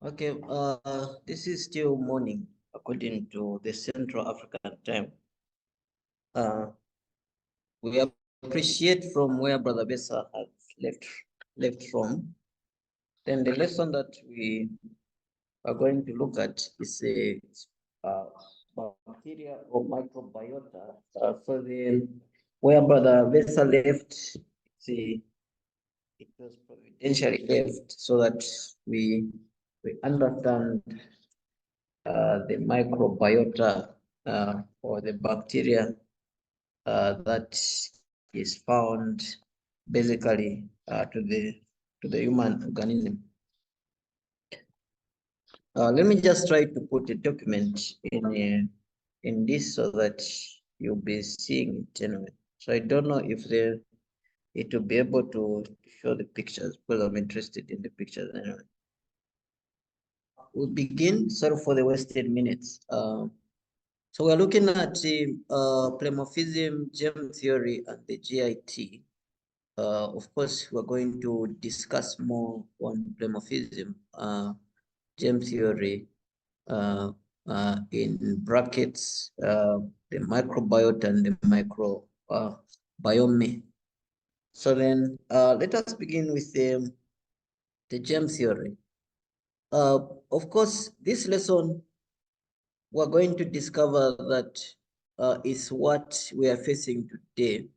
Okay, this is still morning according to the Central African time. Uh, we appreciate from where Brother Bessa has left from. Then the lesson that we are going to look at is a uh, bacteria or microbiota. So then where Brother Bessa left, it was providentially left so that we understand the microbiota or the bacteria that is found basically to the human organism. Let me just try to put a document in this so that you'll be seeing it anyway. So I don't know if it will be able to show the pictures because I'm interested in the pictures anyway. We'll begin. Sorry for the wasted minutes. So we're looking at polymorphism, germ theory, and the GIT. Of course, we're going to discuss more on polymorphism, germ theory, in brackets, the microbiota and the microbiome. So then let us begin with the germ theory. Of course, this lesson we're going to discover that is what we are facing today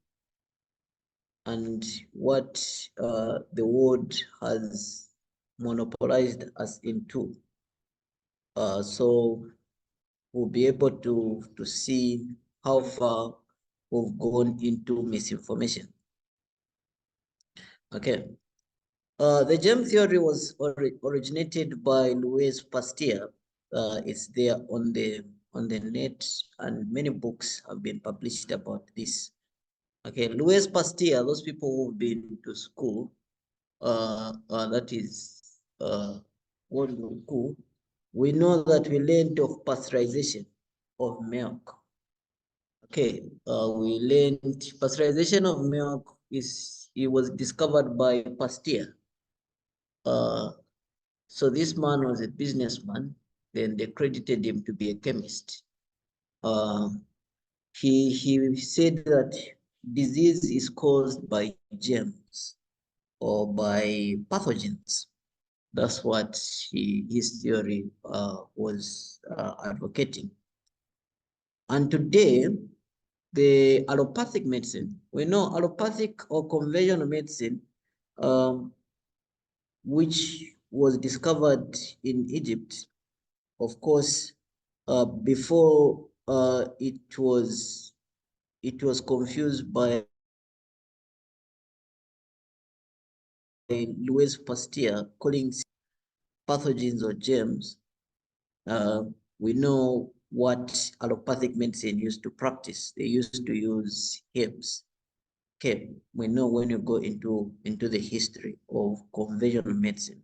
and what the world has monopolized us into. So we'll be able to see how far we've gone into misinformation. Okay. The germ theory was originated by Louis Pasteur. It's there on the net, and many books have been published about this. Okay, Louis Pasteur, those people who've been to school, that is World War II, we know that we learned of pasteurization of milk. Okay, we learned pasteurization of milk it was discovered by Pasteur. So this man was a businessman. Then they credited him to be a chemist. He said that disease is caused by germs or by pathogens. That's what his theory was advocating. And today, the allopathic medicine, we know allopathic or conventional medicine, which was discovered in Egypt, of course, before it was confused by Louis Pasteur calling pathogens or germs. We know what allopathic medicine used to practice. They used to use herbs. Okay, we know when you go into the history of conventional medicine.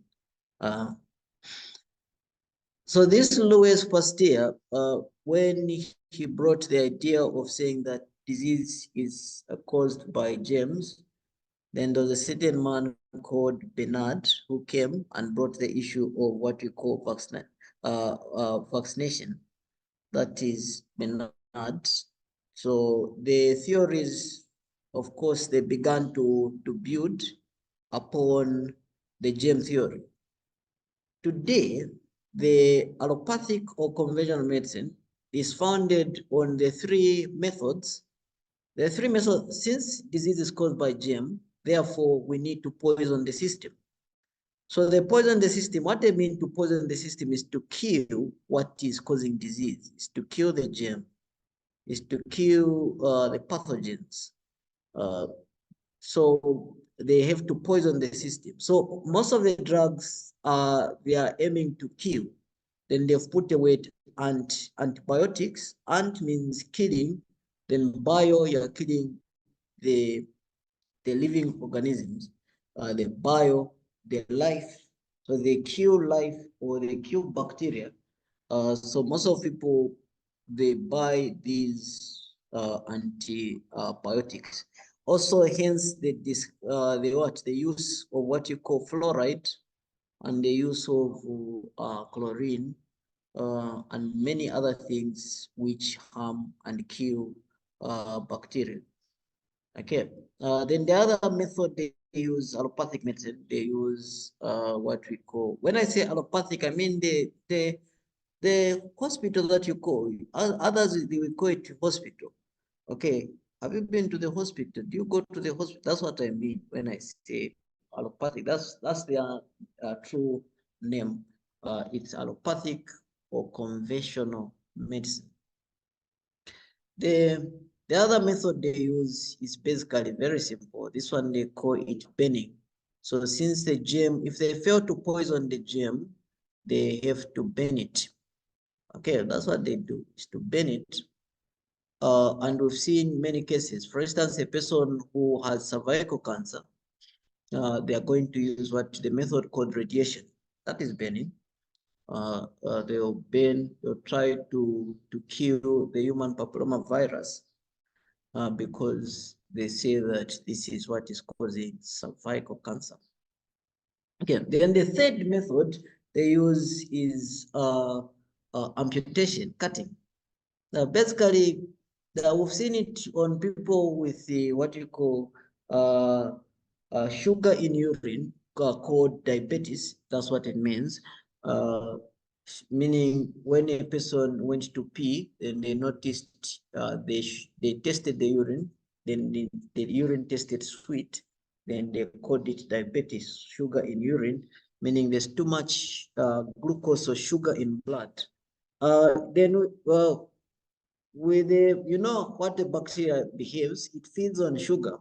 So this Louis Pasteur, when he brought the idea of saying that disease is caused by germs, then there was a certain man called Bernard who came and brought the issue of what we call vaccination. That is Bernard. So the theories, of course, they began to build upon the germ theory. Today, the allopathic or conventional medicine is founded on the three methods. The three methods, since disease is caused by germ, therefore we need to poison the system. So they poison the system. What they mean to poison the system is to kill what is causing disease, is to kill the germ, is to kill the pathogens. So they have to poison the system. So most of the drugs they are aiming to kill. Then they've put away antibiotics. Ant means killing. Then bio, you're killing the living organisms. The bio, the life. So they kill life or they kill bacteria. So most of people, they buy these antibiotics. Also, hence the use of what you call fluoride and the use of chlorine and many other things which harm and kill bacteria. Okay. Then the other method they use allopathic medicine. They use what we call, when I say allopathic, I mean the hospital that you call. Others they will call it hospital. Okay. Have you been to the hospital? Do you go to the hospital? That's what I mean when I say allopathic. That's their true name. It's allopathic or conventional medicine. The other method they use is basically very simple. This one they call it burning. So since the gem, if they fail to poison the gem, they have to burn it. Okay, that's what they do, is to burn it. And we've seen many cases. For instance, a person who has cervical cancer, they are going to use what the method called radiation. That is burning. They'll burn, they'll try to kill the human papilloma virus because they say that this is what is causing cervical cancer. Okay, then the third method they use is amputation, cutting. Now, basically, we've seen it on people with the what you call sugar in urine, called diabetes. That's what it means. Meaning when a person went to pee and they noticed they tested the urine, then the urine tasted sweet, then they called it diabetes, sugar in urine, meaning there's too much glucose or sugar in blood. Then with the, you know what the bacteria behaves, it feeds on sugar.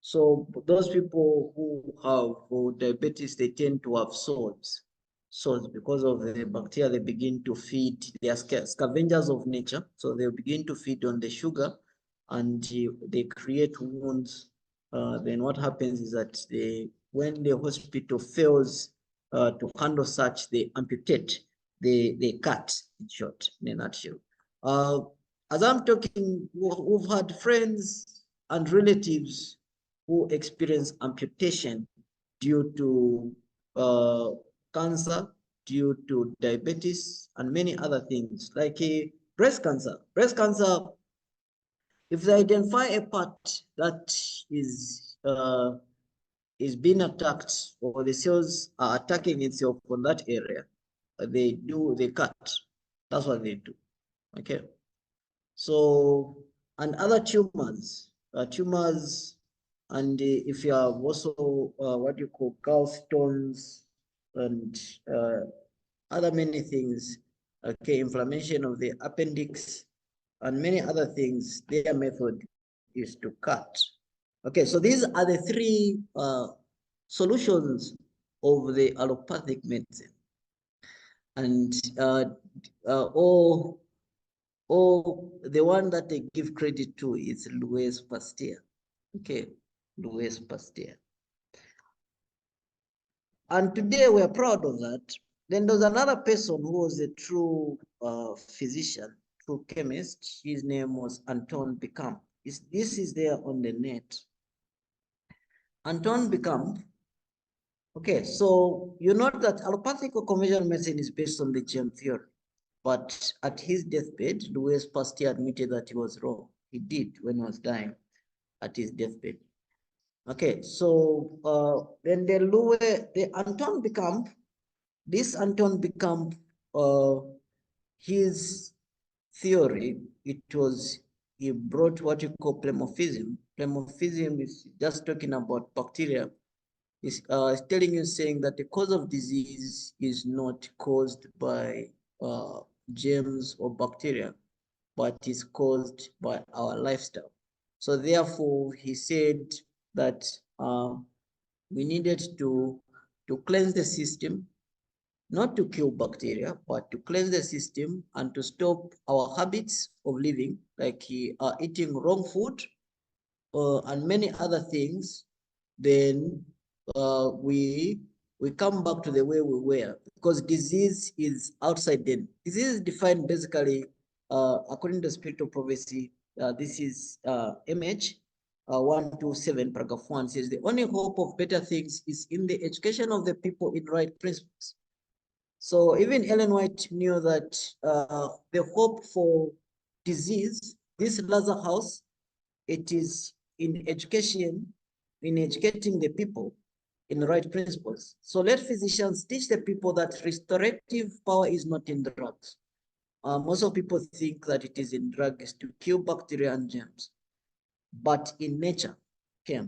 So those people who have diabetes, they tend to have sores. Sores because of the bacteria, they begin to feed, they are scavengers of nature. So they begin to feed on the sugar and they create wounds. Then what happens is that when the hospital fails to handle such, they amputate, they cut, in short, in a nutshell. As I'm talking, we've had friends and relatives who experience amputation due to cancer, due to diabetes, and many other things, like breast cancer. Breast cancer, if they identify a part that is being attacked, or the cells are attacking itself on that area, they cut. That's what they do. Okay. So, and other tumors, and if you have also what you call gallstones and other many things, okay, inflammation of the appendix and many other things, their method is to cut. Okay, so these are the three solutions of the allopathic medicine. And all the one that I give credit to is Louis Pasteur. Okay, Louis Pasteur. And today we are proud of that. Then there's another person who was a true physician, true chemist. His name was Anton Becamp. This is there on the net. Anton Becamp. Okay, so you note that allopathic or conventional medicine is based on the germ theory. But at his deathbed, Louis Pasteur admitted that he was wrong. He did when he was dying at his deathbed. Okay, so then the Anton Becamp, this Anton Becamp, his theory, he brought what you call plemophysium. Plemophysium is just talking about bacteria. It's telling you, saying that the cause of disease is not caused by germs or bacteria, but is caused by our lifestyle. So therefore, he said that we needed to cleanse the system, not to kill bacteria, but to cleanse the system and to stop our habits of living, like eating wrong food and many other things. Then we come back to the way we were, because disease is outside them. Disease is defined basically according to spiritual prophecy. This is image. 127, paragraph 1 says, the only hope of better things is in the education of the people in right principles. So even Ellen White knew that the hope for disease, this Lazar house, it is in education, in educating the people in the right principles. So let physicians teach the people that restorative power is not in drugs. Most of people think that it is in drugs to kill bacteria and germs, but in nature. Okay.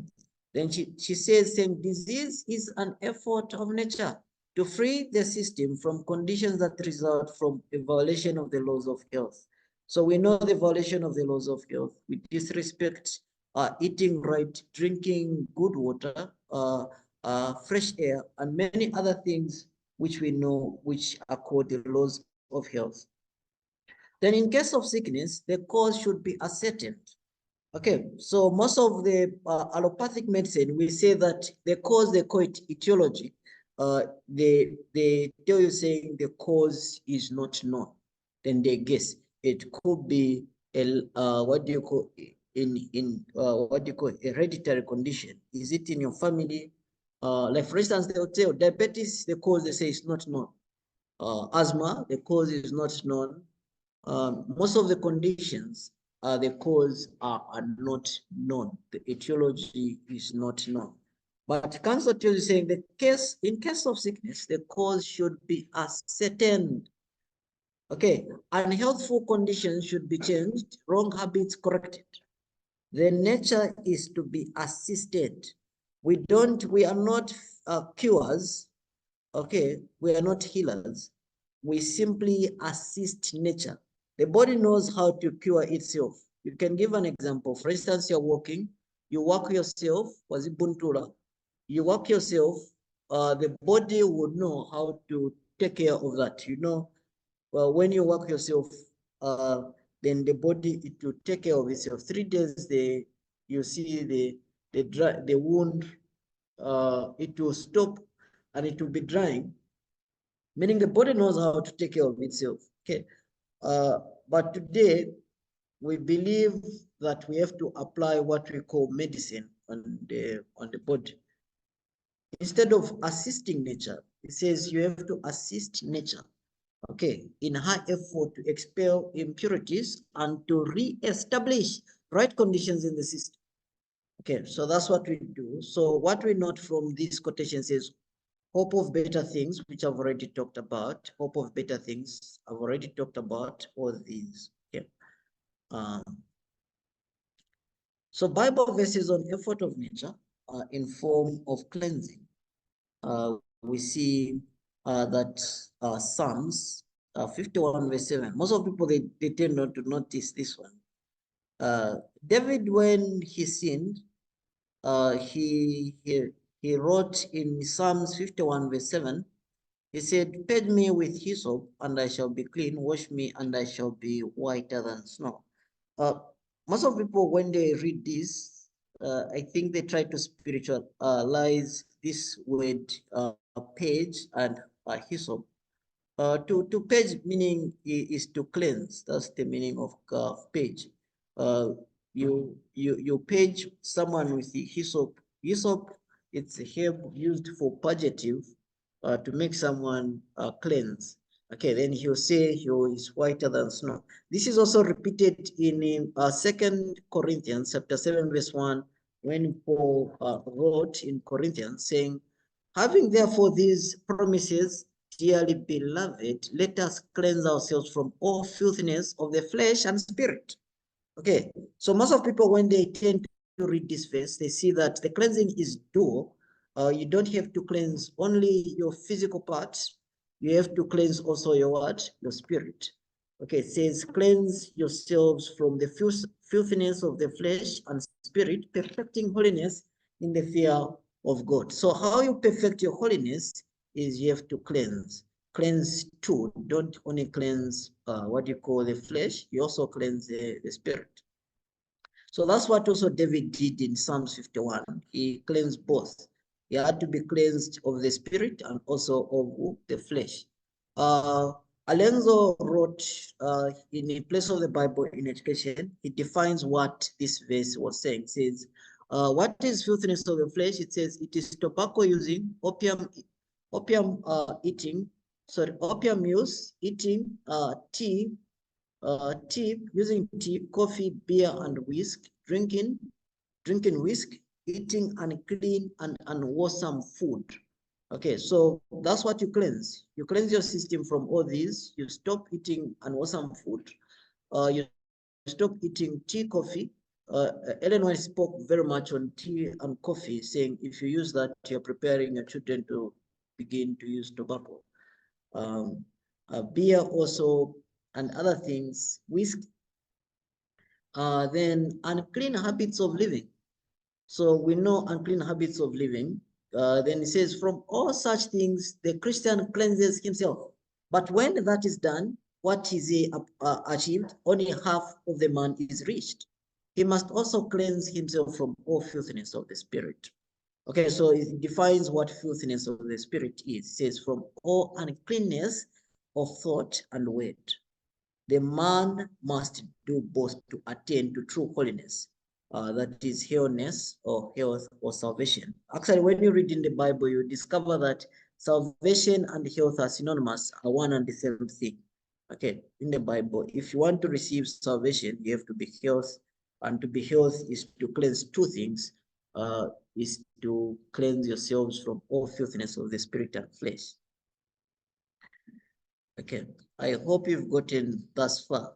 Then she says, saying disease is an effort of nature to free the system from conditions that result from a violation of the laws of health. So we know the violation of the laws of health. We disrespect eating right, drinking good water, fresh air, and many other things which we know which are called the laws of health. Then in case of sickness, the cause should be ascertained. Okay, so most of the allopathic medicine, we say that the cause, they call it etiology. They tell you saying the cause is not known. Then they guess it could be a what do you call what do you call hereditary condition? Is it in your family? Like for instance, they'll tell diabetes, the cause they say is not known. Asthma, the cause is not known. Most of the conditions, the cause are not known. The etiology is not known. But cancer tells you saying in case of sickness, the cause should be ascertained. Okay, unhealthful conditions should be changed, wrong habits corrected. The nature is to be assisted. We are not cures. Okay, we are not healers. We simply assist nature. The body knows how to cure itself. You can give an example. For instance, you're walking, you walk yourself, was it Buntura? You walk yourself, the body would know how to take care of that. You know, well, when you walk yourself, then the body, it will take care of itself. 3 days, you see the wound, it will stop and it will be drying, meaning the body knows how to take care of itself. Okay, but today we believe that we have to apply what we call medicine on the body instead of assisting nature. It says you have to assist nature, okay, in her effort to expel impurities and to re-establish right conditions in the system. Okay, so that's what we do. So what we note from this quotation says, hope of better things, which I've already talked about. Hope of better things, I've already talked about all these. Okay. So Bible verses on effort of nature in form of cleansing. We see that Psalms 51 verse 7. Most of people, they tend not to notice this one. David, when he sinned, he wrote in Psalms 51 verse 7, he said, purge me with hyssop and I shall be clean, wash me and I shall be whiter than snow. Most of people, when they read this, I think they try to spiritualize this word page and hyssop. To page meaning is to cleanse. That's the meaning of page. You page someone with the hyssop. Hyssop, it's a herb used for purgative, to make someone cleanse. Okay, then he'll say he is whiter than snow. This is also repeated in 2 Corinthians chapter 7 verse 1, when Paul wrote in Corinthians saying, having therefore these promises, dearly beloved, let us cleanse ourselves from all filthiness of the flesh and spirit. Okay, so most of people, when they tend to read this verse, they see that the cleansing is dual. You don't have to cleanse only your physical parts. You have to cleanse also your what? Your spirit. Okay, it says, cleanse yourselves from the filthiness of the flesh and spirit, perfecting holiness in the fear of God. So how you perfect your holiness is you have to cleanse. Cleanse too. Don't only cleanse what you call the flesh, you also cleanse the spirit. So that's what also David did in Psalms 51. He cleansed both. He had to be cleansed of the spirit and also of the flesh. Alonso wrote in a place of the Bible in education, he defines what this verse was saying. It says, what is filthiness of the flesh? It says, it is tobacco using, opium eating, opium use, eating, tea, using tea, coffee, beer, and whiskey, drinking whiskey, eating unclean and unwholesome food. Okay, so that's what you cleanse. You cleanse your system from all these. You stop eating unwholesome food. You stop eating tea, coffee. Ellen White spoke very much on tea and coffee, saying if you use that, you're preparing your children to begin to use tobacco. Beer also, and other things, whiskey. Then unclean habits of living. So we know unclean habits of living. Then it says, from all such things, the Christian cleanses himself. But when that is done, what is he achieved? Only half of the man is reached. He must also cleanse himself from all filthiness of the spirit. Okay, so it defines what filthiness of the spirit is. It says, from all uncleanness of thought and word. The man must do both to attain to true holiness. That is healness or health or salvation. Actually, when you read in the Bible, you discover that salvation and health are synonymous, are one and the same thing. Okay, in the Bible, if you want to receive salvation, you have to be health, and to be health is to cleanse two things, is to cleanse yourselves from all filthiness of the spirit and flesh. Okay, I hope you've gotten thus far.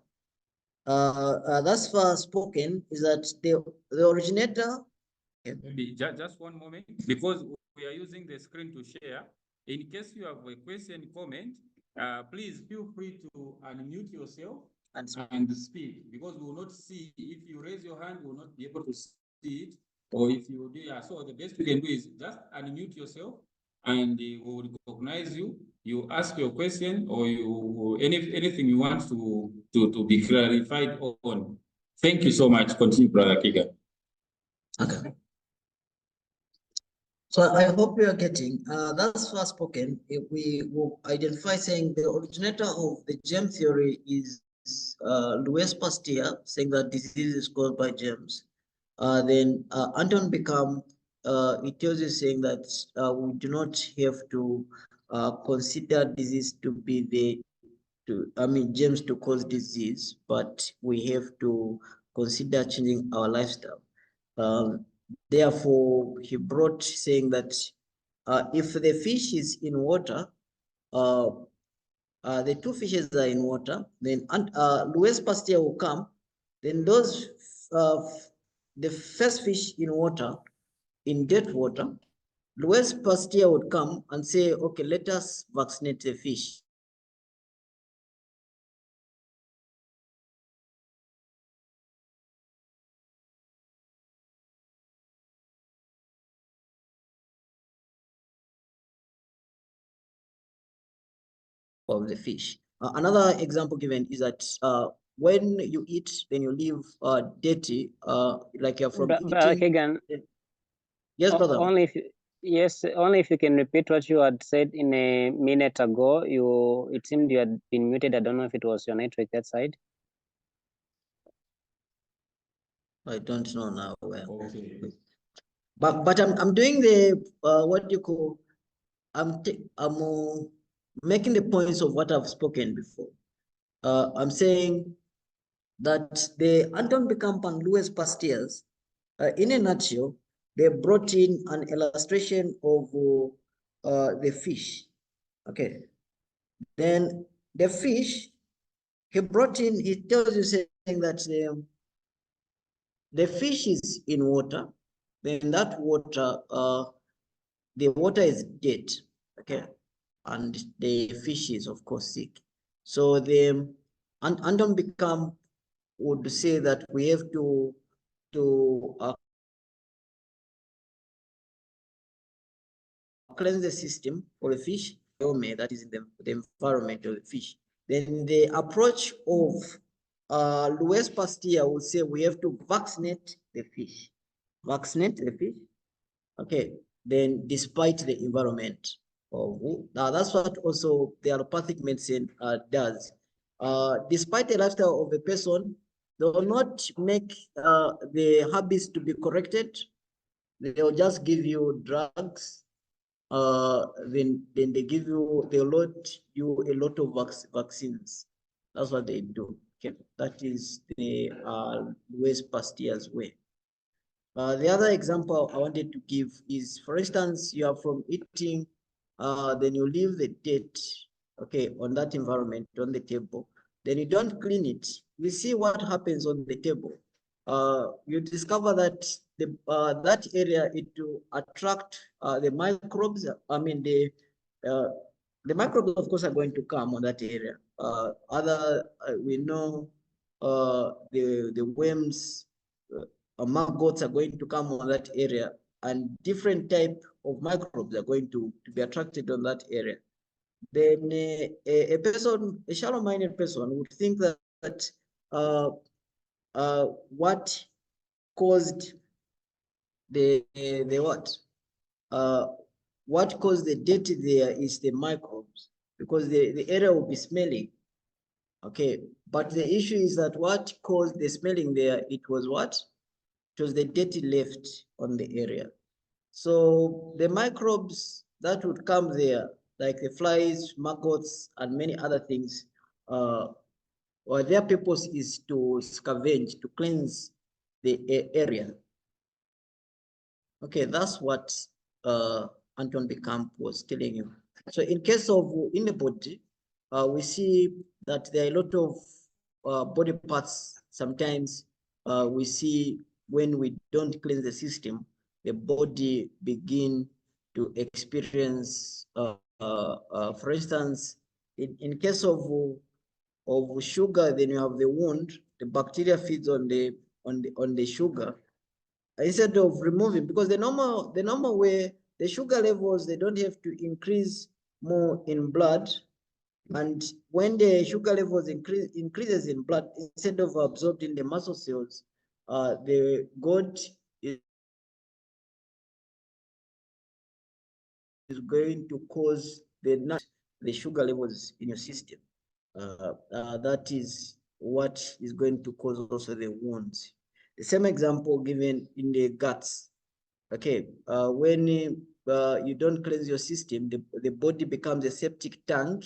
Thus far spoken is that the originator. Maybe just one moment, because we are using the screen to share. In case you have a question, comment, please feel free to unmute yourself and speak, because we will not see. If you raise your hand, we will not be able to see it. Or if you do, so the best you can do is just unmute yourself, and we will recognize you. You ask your question, or anything you want to be clarified on. Thank you so much. Continue, Brother Keagan. Okay. So I hope we are getting, that's first spoken. If we will identify saying the originator of the germ theory is Louis Pasteur, saying that disease is caused by germs. Then Anton Beckham, it tells you saying that we do not have to consider disease to be germs to cause disease, but we have to consider changing our lifestyle. Therefore, he brought saying that if the fish is in water, the two fishes are in water, then Louis Pasteur will come, then those, the first fish in water, in dead water, Louis Pasteur would come and say, okay, let us vaccinate the fish. Of the fish. Another example given is that when you eat, then you leave dirty, like you're from eating. Keagan, yes, brother. Only if you can repeat what you had said in a minute ago. It seemed you had been muted. I don't know if it was your network that side. I don't know now where. Okay. But I'm doing the what do you call? I'm making the points of what I've spoken before. I'm saying that the Anton Beckamp and Louis Pasteur's, in a nutshell, they brought in an illustration of the fish. Okay. Then the fish, he brought in, he tells you saying that the fish is in water, then that water, the water is dead, okay, and the fish is of course sick. So the Anton Beckham would say that we have to cleanse the system for the fish, that is in the environment of the fish. Then the approach of Louis Pasteur would say we have to vaccinate the fish. Vaccinate the fish. Okay. Then despite the environment. That's what also the allopathic medicine does. Despite the lifestyle of a person, they will not make the habits to be corrected. They'll just give you drugs. Then they give you, they load you a lot of vaccines. That's what they do. Okay, that is the Louis Pasteur's way. The other example I wanted to give is, for instance, you are from eating, then you leave the dirt, okay, on that environment, on the table. Then you don't clean it. You see what happens on the table. You discover that that area, it will attract the microbes. I mean, the microbes, of course, are going to come on that area. We know the worms, maggots are going to come on that area, and different type of microbes are going to be attracted on that area. Then a person, a shallow-minded person, would think that what caused the what caused the dirt there is the microbes, because the area will be smelling. Okay, but the issue is that what caused the smelling there, it was what? It was the dirt left on the area. So the microbes that would come there, like the flies, maggots, and many other things, or their purpose is to scavenge, to cleanse the area. Okay, that's what Anton Becamp was telling you. So in case of in the body, we see that there are a lot of body parts. Sometimes we see when we don't cleanse the system, the body begin to experience, for instance, in case of sugar, then you have the wound, the bacteria feeds on the sugar. Instead of removing, because the normal way, the sugar levels, they don't have to increase more in blood, and when the sugar levels increases in blood, instead of absorbed in the muscle cells, the gut is going to cause the sugar levels in your system. That is what is going to cause also the wounds. The same example given in the guts. Okay, when you don't cleanse your system, the body becomes a septic tank.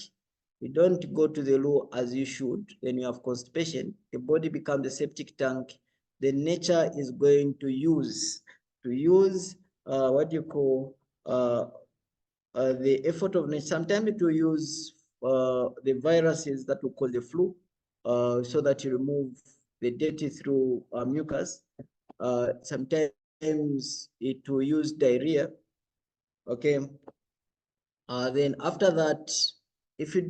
You don't go to the loo as you should, then you have constipation. The body becomes a septic tank. The nature is going to use what you call the effort of nature. Sometimes it will use the viruses that we call the flu, so that you remove the dirty through mucus. Sometimes it will use diarrhea. Okay. Then after that, if you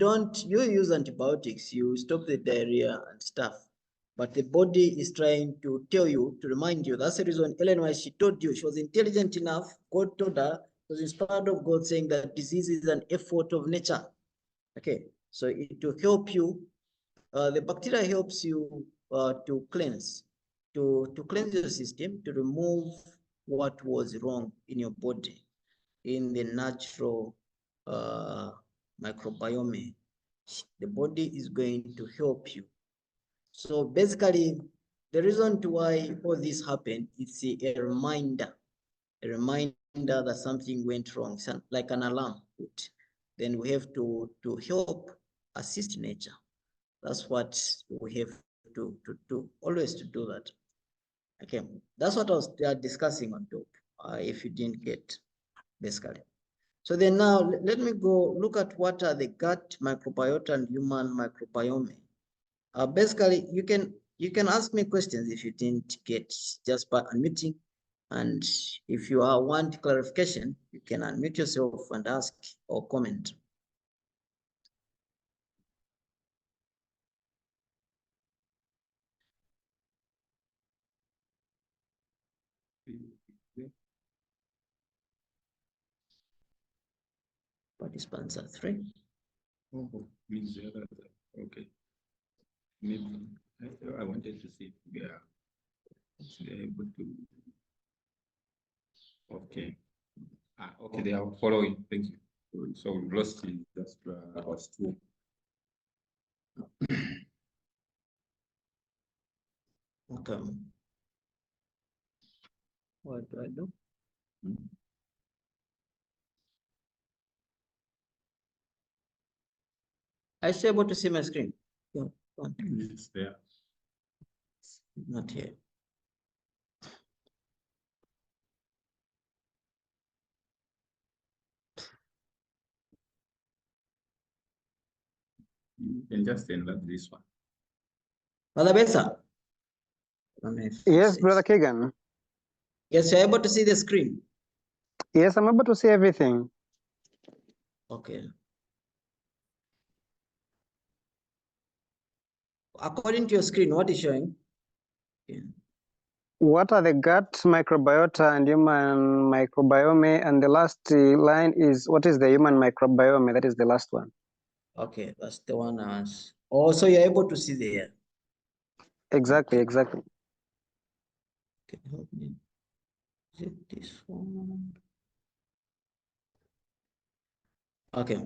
use antibiotics, you stop the diarrhea and stuff. But the body is trying to tell you, to remind you. That's the reason Ellen White, she told you, she was intelligent enough. God told her, was inspired of God, saying that disease is an effort of nature. Okay, so it will help you. The bacteria helps you to cleanse your system, to remove what was wrong in your body, in the natural microbiome. The body is going to help you. So basically, the reason to why all this happened is a reminder that something went wrong, like an alarm. Then we have to help assist nature. That's what we have to do, always to do that. Okay, that's what I was discussing on top, if you didn't get, basically. So then now let me go look at what are the gut microbiota and human microbiome. Basically, you can ask me questions if you didn't get, just by unmuting. And if you want clarification, you can unmute yourself and ask or comment. Participants are 3. Oh, means okay. Maybe I wanted to see if we are able to. Okay. Okay, they are following. Thank you. So we've lost in just was 2. Okay. What do I do? I still able to see my screen. Yeah, It's there. not here. You can just enlarge this one. Brother Besa? Yes, Brother Keagan. Yes, you're able to see the screen. Yes, I'm able to see everything. Okay. According to your screen, what is showing? Okay. What are the gut microbiota and human microbiome? And the last line is, what is the human microbiome? That is the last one. Okay, that's the one as. Oh, so you're able to see there. Exactly, exactly. Okay, help me. Is it this one? Okay.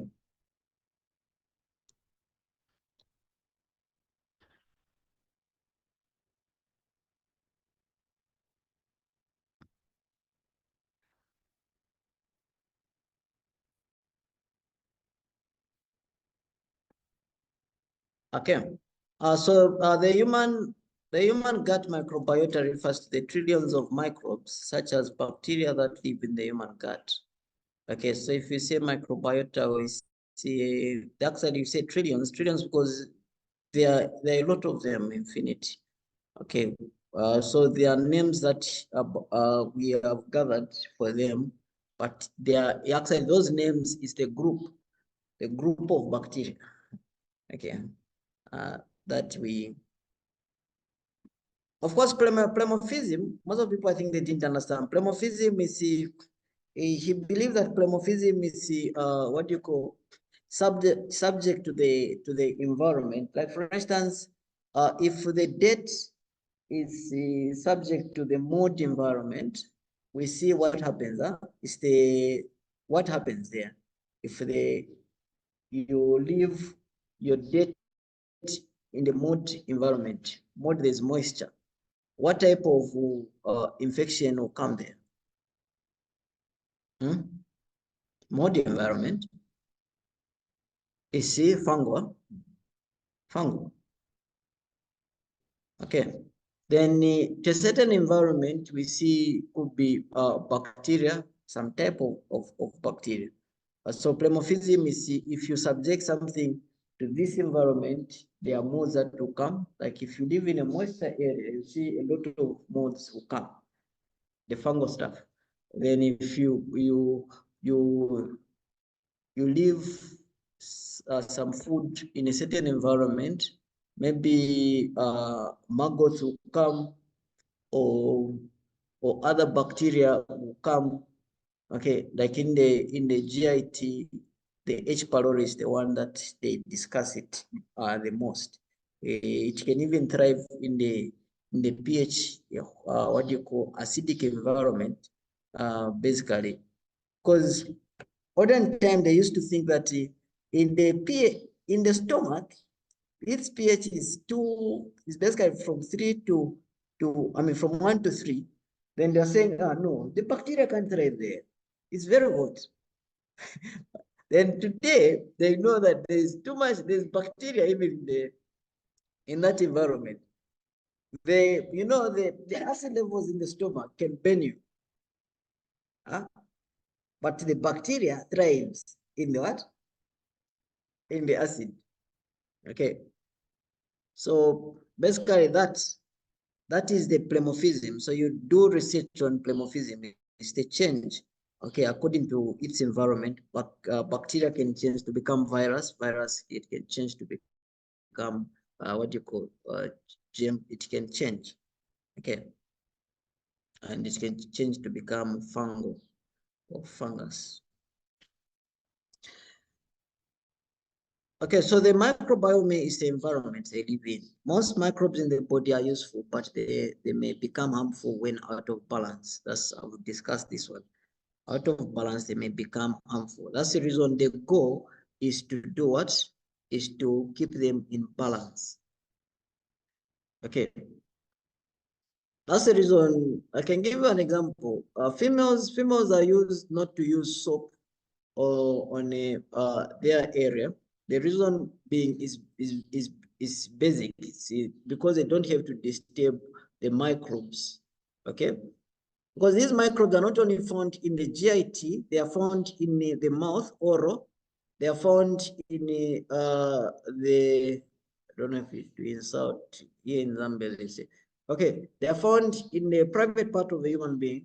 Okay. The human gut microbiota refers to the trillions of microbes, such as bacteria, that live in the human gut. Okay, so if you say microbiota, we see actually you say trillions because there are a lot of them, infinity. Okay, so there are names that we have gathered for them, but they are actually those names is the group of bacteria. Okay, that we. Of course, plemophysium, most of people, I think they didn't understand. Plemophysium is, he believed that plemophysium is, what do you call, subject to the environment. Like for instance, if the date is subject to the mold environment, we see what happens. It's what happens there. If you leave your date in the mold environment, mold, there's moisture. What type of infection will come there? Mold environment. Is fungal? Fungal. Okay. Then to a certain environment, we see could be bacteria, some type of bacteria. So plemophysium is, if you subject something to this environment, there are molds that will come. Like if you live in a moisture area, you see a lot of molds will come, the fungal stuff. Then if you leave some food in a certain environment, maybe maggots will come, or other bacteria will come. Okay, like in the GIT, the H. pylori is the one that they discuss it the most. It can even thrive in the pH, what do you call, acidic environment, basically, because olden time they used to think that in the stomach, its pH is basically from 3 to from 1 to 3. Then they're saying, no, the bacteria can't thrive there. It's very hot. Then today they know that there's bacteria even in that environment. The acid levels in the stomach can burn you. But the bacteria thrives in the what? In the acid. Okay. So basically that is the plemophysium. So you do research on plemophysium. It's the change, okay, according to its environment. But bacteria can change to become virus. Virus, it can change to become what do you call germ. It can change, okay, and it can change to become fungal or fungus. Okay, so the microbiome is the environment they live in. Most microbes in the body are useful, but they may become harmful when out of balance. I've discussed this one. out of balance, they may become harmful. That's the reason the goal is to do what? Is to keep them in balance. Okay. That's the reason. I can give you an example. Females are used not to use soap or on their area. The reason being is basic. See, because they don't have to disturb the microbes. Okay. Because these microbes are not only found in the GIT, they are found in the mouth, oral, they are found in I don't know if it's doing south here in Zambia, they say. Okay, they are found in the private part of the human being.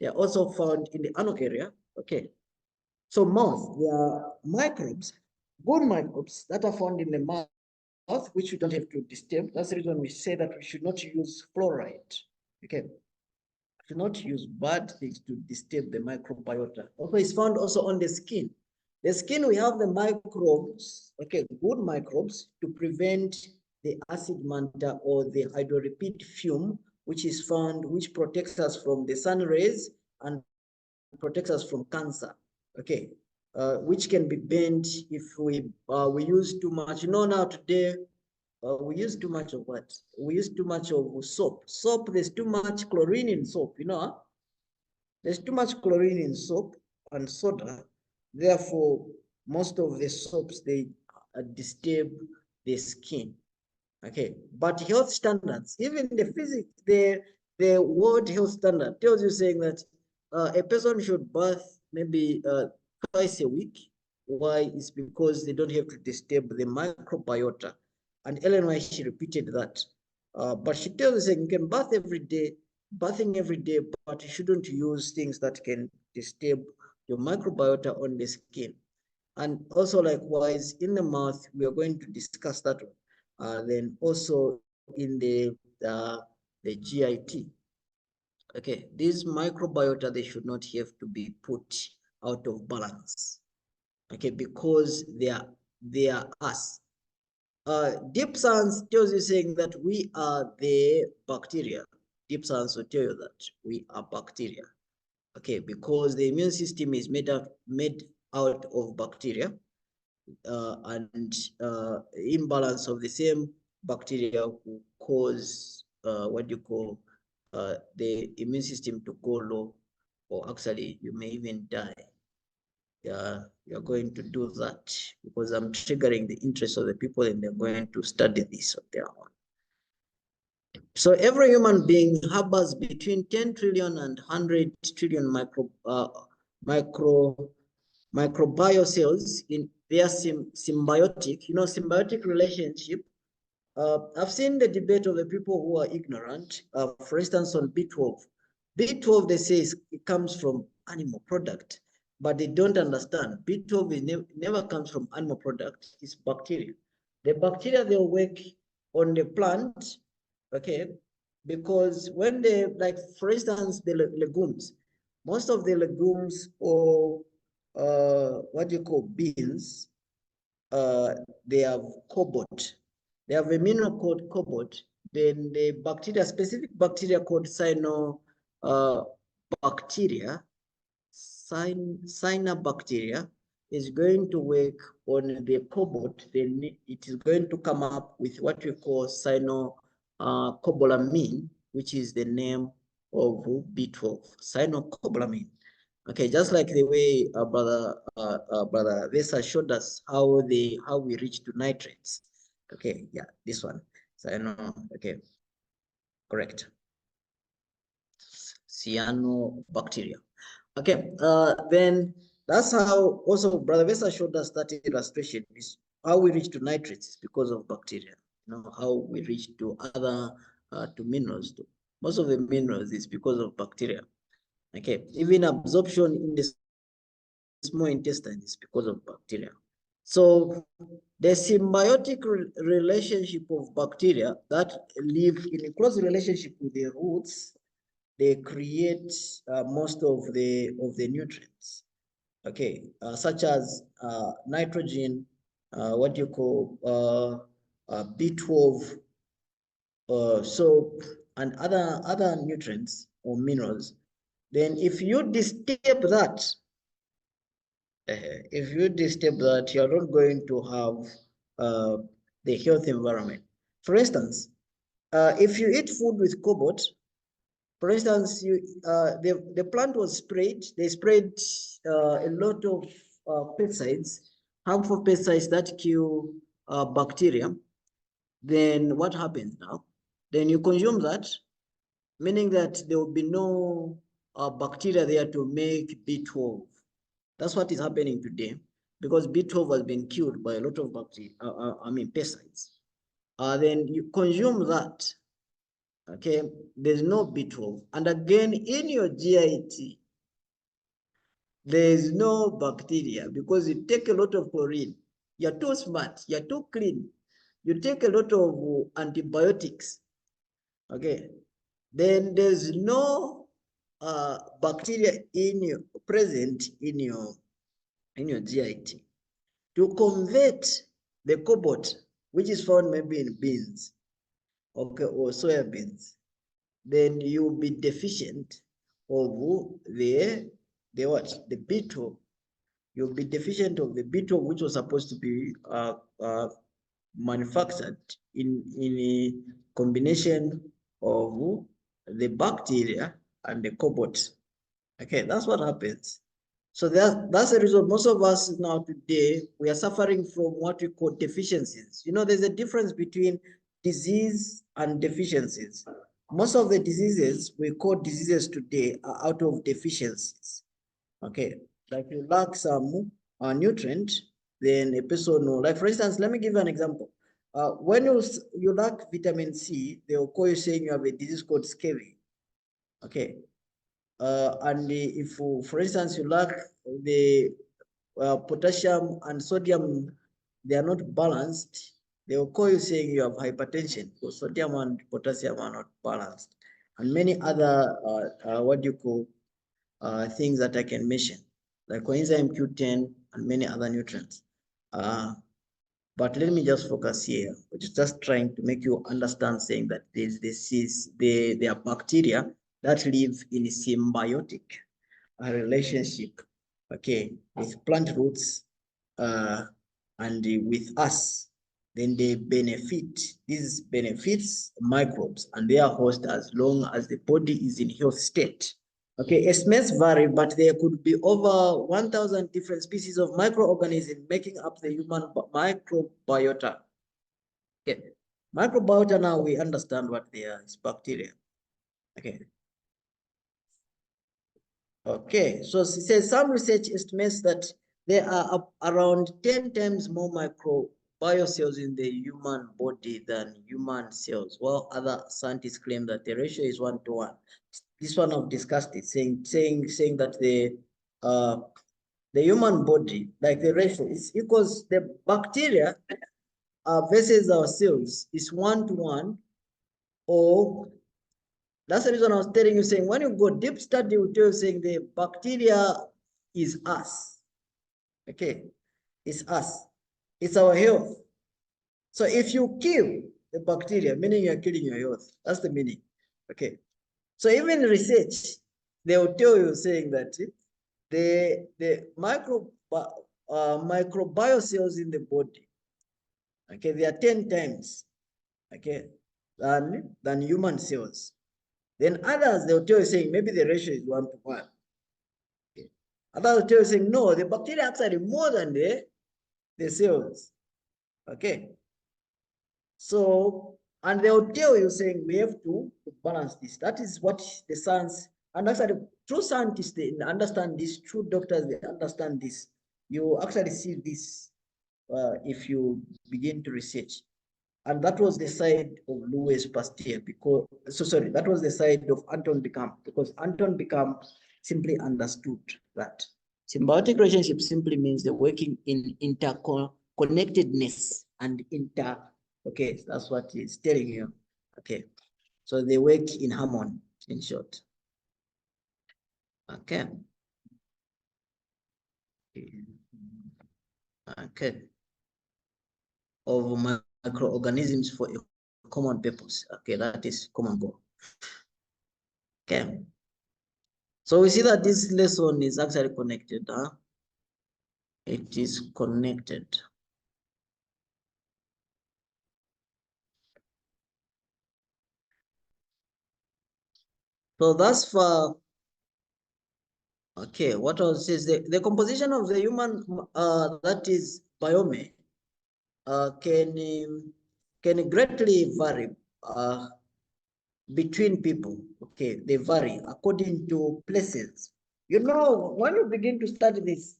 They are also found in the anal area. Okay, so mouth, there are microbes, good microbes that are found in the mouth, which we don't have to disturb. That's the reason we say that we should not use fluoride. Okay. Do not use bad things to disturb the microbiota. Also, it's found also on the skin. The skin, we have the microbes, okay, good microbes to prevent the acid manta or the hydrorepeat fume, which is found, which protects us from the sun rays and protects us from cancer. Okay, which can be bent if we use too much. You know, now today we use too much of what? We use too much of soap. Soap, there's too much chlorine in soap, you know? There's too much chlorine in soap and soda. Therefore, most of the soaps, they disturb the skin. Okay, but health standards, even the physics, the World Health Standard tells you saying that a person should bath maybe twice a week. Why? It's because they don't have to disturb the microbiota. And Ellen White, she repeated that. But she tells us you can bath every day, bathing every day, but you shouldn't use things that can disturb your microbiota on the skin. And also likewise, in the mouth, we are going to discuss that one. Then also in the GIT. Okay, these microbiota, they should not have to be put out of balance. Okay, because they are us. Deep science tells you saying that we are the bacteria. Deep science will tell you that we are bacteria. Okay, because the immune system is made out of bacteria, and imbalance of the same bacteria will cause what you call the immune system to go low, or actually you may even die. You're going to do that because I'm triggering the interest of the people and they're going to study this on their own. So every human being harbors between 10 trillion and 100 trillion microbial cells in their symbiotic, symbiotic relationship. I've seen the debate of the people who are ignorant. For instance, on B12. B12, they say it comes from animal product, but they don't understand. B12 never comes from animal product, it's bacteria. The bacteria, they'll work on the plant, okay? Because when they, like, for instance, the legumes, most of the legumes or what you call beans, they have cobalt. They have a mineral called cobalt. Then the bacteria, specific bacteria called cyanobacteria is going to work on the cobalt. Then it is going to come up with what we call cyanocobalamin, which is the name of B12, cyanocobalamin. Okay, just like the way brother Vesa showed us how we reach to nitrates. Okay, yeah, this one. So I know. Okay, correct. Cyanobacteria. Okay, then that's how also brother Vesa showed us that illustration is how we reach to nitrates because of bacteria. How we reach to other to minerals. Most of the minerals is because of bacteria. Okay, even absorption in the small intestine is because of bacteria. So the symbiotic relationship of bacteria that live in a close relationship with the roots, they create most of the nutrients. Okay, such as nitrogen, what you call B12, so and other nutrients or minerals. Then if you disturb that, you're not going to have the health environment. For instance, if you eat food with cobalt, for instance, the plant was sprayed. They sprayed a lot of pesticides, harmful pesticides that kill bacteria. Then what happens now? Then you consume that, meaning that there will be no bacteria there to make B12. That's what is happening today, because B12 has been killed by a lot of bacteria, pesticides. Then you consume that, okay, there's no B12. And again, in your GIT, there's no bacteria because you take a lot of chlorine. You're too smart, you're too clean. You take a lot of antibiotics, okay? Then there's no bacteria present in your GIT. To convert the cobalt, which is found maybe in beans, okay, or soya beans, then you'll be deficient of the B12. You'll be deficient of the B12, which was supposed to be manufactured in a combination of the bacteria and the cobalt. Okay, that's what happens. So that's the reason most of us now today, we are suffering from what we call deficiencies. You know, there's a difference between disease and deficiencies. Most of the diseases we call diseases today are out of deficiencies. Okay, like you lack some nutrient, then a person will, like for instance, let me give you an example. When you lack vitamin C, they will call you saying you have a disease called scurvy. Okay, and if, for instance, you lack the potassium and sodium, they are not balanced, they will call you saying you have hypertension because sodium and potassium are not balanced, and many other what do you call things that I can mention, like coenzyme Q10 and many other nutrients. But let me just focus here, which is just trying to make you understand, saying that there are bacteria that live in a symbiotic relationship, okay, with plant roots and with us. Then they benefit. These benefits microbes and their host as long as the body is in health state. Okay, estimates vary, but there could be over 1,000 different species of microorganisms making up the human microbiota. Okay, microbiota, now we understand what they are. It's bacteria. Okay. Okay, so it says some research estimates that there are around 10 times more microbiocells in the human body than human cells, while other scientists claim that the ratio is 1:1. This one I've discussed it, saying that the human body, like the ratio, is equals the bacteria versus our cells is 1:1, or that's the reason I was telling you, saying when you go deep study, will tell you saying the bacteria is us. Okay, it's us. It's our health. So if you kill the bacteria, meaning you're killing your health. That's the meaning. Okay. So even in research, they will tell you saying that the microbial cells in the body, okay, they are 10 times, okay, than human cells. Then others, they'll tell you saying maybe the ratio is 1:1. Okay. Others will tell you saying no, the bacteria actually more than the cells. Okay. So, and they'll tell you saying we have to balance this. That is what the science, and actually true scientists, they understand this, true doctors, they understand this. You actually see this if you begin to research. And that was the side of Louis Pasteur, because, that was the side of Anton Beckham, because Anton Beckham simply understood that symbiotic relationship simply means the working in interconnectedness and okay, that's what he's telling you. Okay, so they work in harmony, in short. Okay. Okay. Of microorganisms for a common purpose. Okay, that is common goal. Okay. So we see that this lesson is actually connected. Huh? It is connected. So that's for, okay, what else is the composition of the human, that is biome, can greatly vary between people. Okay, they vary according to places. You know, when you begin to study this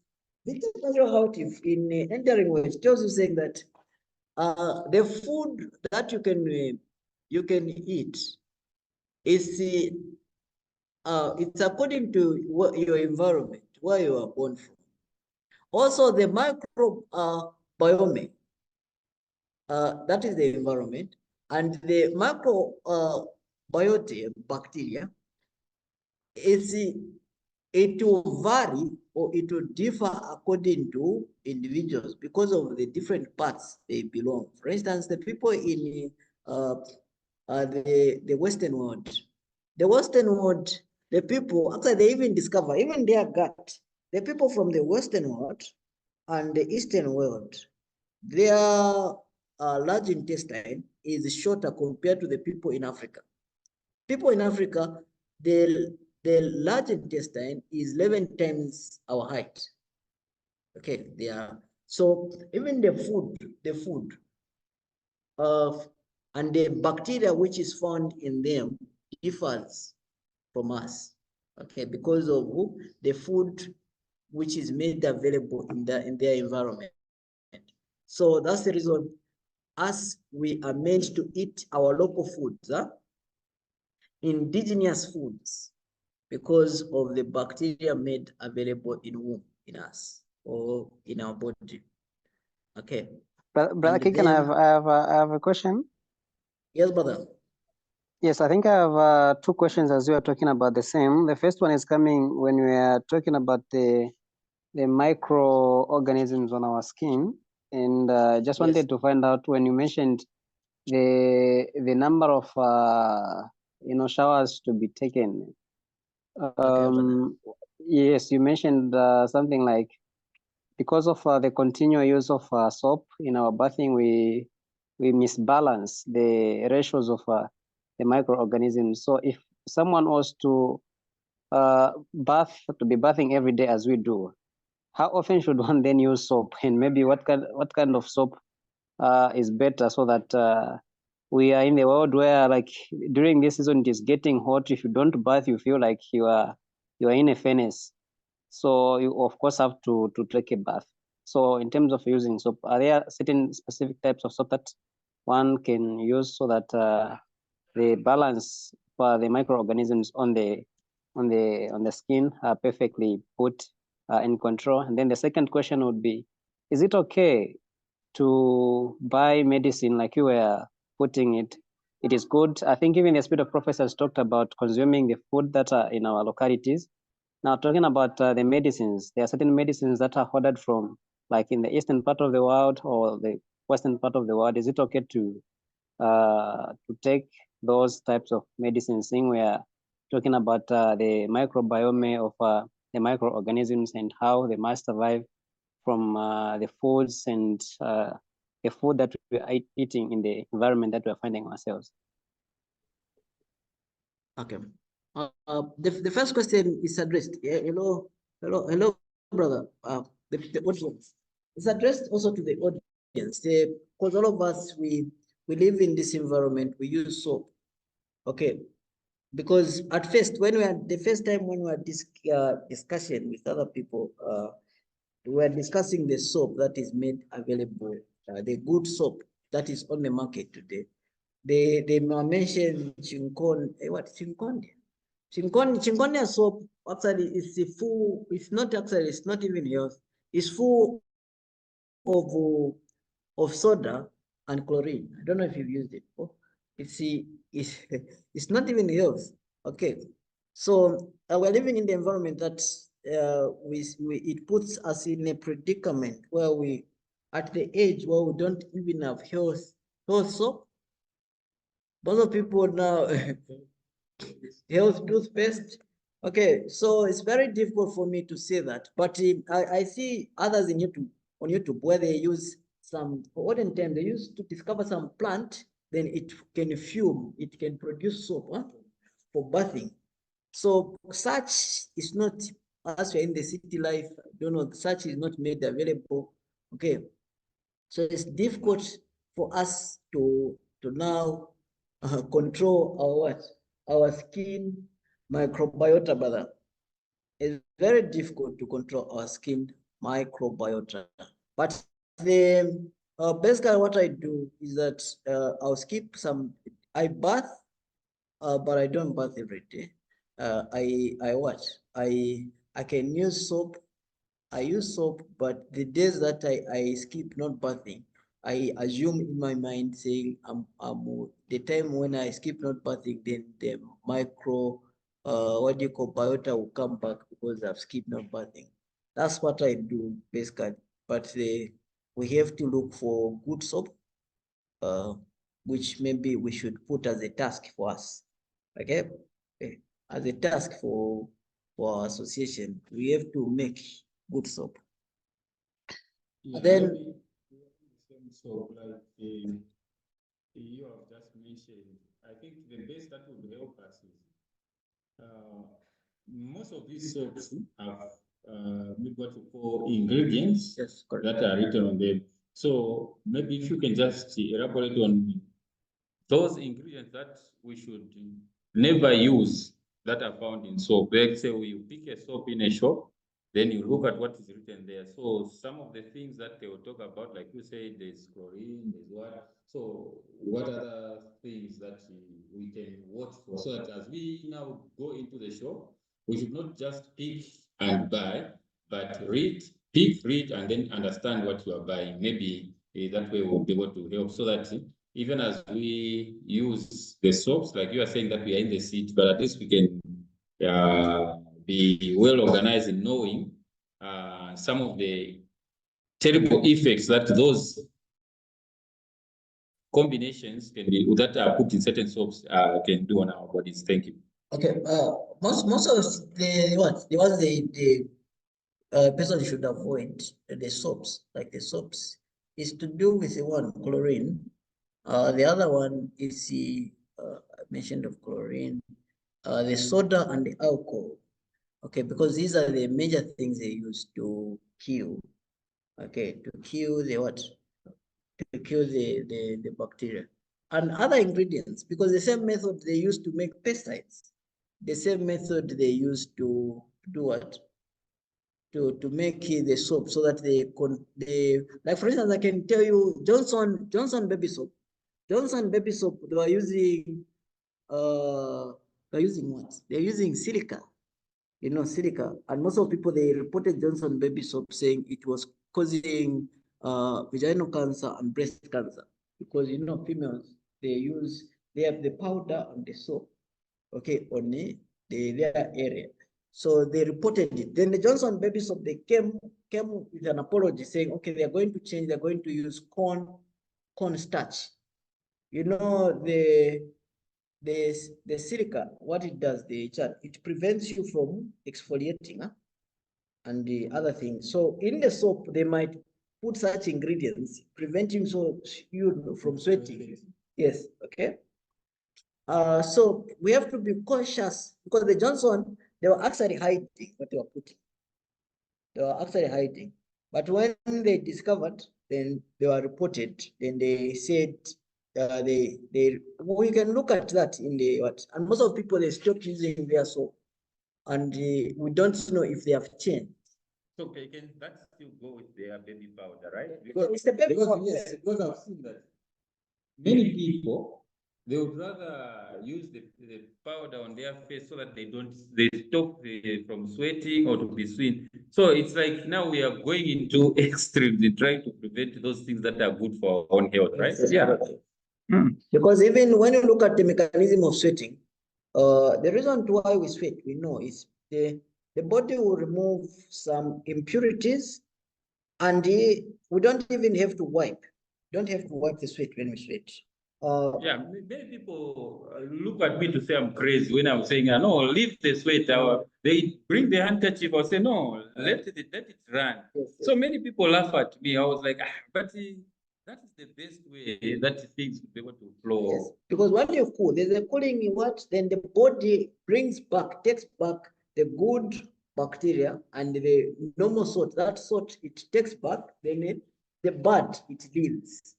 tells how it is in entering way, it tells you saying that the food that you can eat is it's according to what your environment, where you are born from. Also, the micro biome, that is the environment, and the macro biota, bacteria, it will vary or it will differ according to individuals because of the different parts they belong. For instance, the people in the Western world, the people, actually they even discover, even their gut, the people from the Western world and the Eastern world, their large intestine is shorter compared to the people in Africa. People in Africa, the large intestine is 11 times our height. Okay, they are, so even the food and the bacteria which is found in them differs from us. Okay, because of the food which is made available in their environment. So that's the reason us we are made to eat our local foods, indigenous foods, because of the bacteria made available in us or in our body. Okay. Brother Keagan, I have a question. Yes, brother. Yes, I think I have two questions as we are talking about the same. The first one is coming when we are talking about the microorganisms on our skin, and just wanted to find out when you mentioned the number of showers to be taken. Yes, you mentioned something like because of the continual use of soap in our bathing, we misbalance the ratios of the microorganisms. So if someone was to be bathing every day as we do, how often should one then use soap, and maybe what kind of soap is better, so that we are in a world where, like, during this season it is getting hot. If you don't bath, you feel like you are in a furnace. So you of course have to take a bath. So in terms of using soap, are there certain specific types of soap that one can use so that the balance for the microorganisms on the skin are perfectly put in control? And then the second question would be, is it okay to buy medicine like you were putting it? It is good. I think even the Spirit of Prophecy has talked about consuming the food that are in our localities. Now, talking about the medicines, there are certain medicines that are ordered from, like, in the eastern part of the world or the western part of the world. Is it okay to take those types of medicines, seeing we are talking about the microbiome of the microorganisms and how they must survive from the foods and the food that we are eating in the environment that we are finding ourselves? Okay. The first question is addressed. Yeah, hello, brother. The audience. It's addressed also to the audience. Because all of us we live in this environment. We use soap. Okay. Because at first, the first time when we had this discussion with other people, we were discussing the soap that is made available, the good soap that is on the market today. They mentioned Chinkon, what Chinkondia? Chinkondia soap actually is full, it's not even health, it's full of soda and chlorine. I don't know if you've used it. Oh, it's it's not even health. Okay, so we're living in the environment that it puts us in a predicament where we at the age where we don't even have health soap. Most of people now health toothpaste, Okay, so it's very difficult for me to say that, but I see others in YouTube on YouTube where they use some for olden time they used to discover some plant, then it can fume, it can produce soap for bathing. So such is not, as we're in the city life, I don't know, such is not made available. Okay, so it's difficult for us to now control our what? Our skin microbiota, brother. It's very difficult to control our skin microbiota. But the basically what I do is that I'll skip some, I bath, but I don't bath every day. I what? I can use soap. I use soap, but the days that I skip not bathing, I assume in my mind saying the time when I skip not bathing, then the micro what do you call biota will come back because I've skipped not bathing. That's what I do basically. But we have to look for good soap, uh, which maybe we should put as a task for us. Okay, as a task for our association, we have to make good soap. Yeah, Then the same soap like you have just mentioned. I think the best that would help us is most of these soaps have what you call ingredients yes, correct. that are written on them. So maybe if you can just elaborate on those ingredients that we should never use that are found in soap. Let's say we pick a soap in a shop, then you look at what is written there. So some of the things that they will talk about, like you say, there's chlorine, there's what. So what other things that we can watch for? So that as we now go into the shop, we should not just pick and buy, but read, pick, read, and then understand what you are buying. Maybe that way we'll be able to help so that even as we use the soaps, like you are saying that we are in the seat, but at least we can be well organized in knowing some of the terrible effects that those combinations can be that are put in certain soaps can do on our bodies. Thank you. Okay, most of the ones the person should avoid the soaps, like the soaps, is to do with the one chlorine. The other one is I mentioned of chlorine, the soda and the alcohol. Okay, because these are the major things they use to kill. Okay, to kill the what? To kill the bacteria and other ingredients, because the same method they use to make pesticides, the same method they use to do what? To make the soap so that they like for instance I can tell you Johnson baby soap. Johnson baby soap, they're using what? They're using silica, silica. And most of people, they reported Johnson baby soap saying it was causing vaginal cancer and breast cancer because, females, they have the powder and the soap, okay, on their area. So they reported it. Then the Johnson baby soap, they came with an apology saying, okay, they're going to change, they're going to use corn starch. The silica, what it does, it prevents you from exfoliating, and the other thing. So in the soap, they might put such ingredients, preventing you from sweating. Yes, okay. So we have to be cautious because the Johnson, they were actually hiding what they were putting. They were actually hiding. But when they discovered, then they were reported, then they said we can look at that in the what, and most of people, they stopped using their soap, and we don't know if they have changed. So can that still go with their baby powder, right? Because it's the baby powder. Yes, because I've seen that many people they would rather use the powder on their face so that they stop from sweating or to be seen. So it's like now we are going into extremes in trying to prevent those things that are good for our own health, right? Yes, Yeah. because even when you look at the mechanism of sweating, the reason why we sweat, we know, is the body will remove some impurities, and we don't even have to wipe. Don't have to wipe the sweat when we sweat. Yeah, many people look at me to say I'm crazy when I'm saying, no, leave the sweater. They bring the handkerchief or say, no, let it run. Yes, So many people laugh at me. I was like, but that is the best way that things will be able to flow. Yes, because when you cool, there's a cooling in what, then the body takes back the good bacteria and the normal salt. That salt it takes back, then the bad it leaves.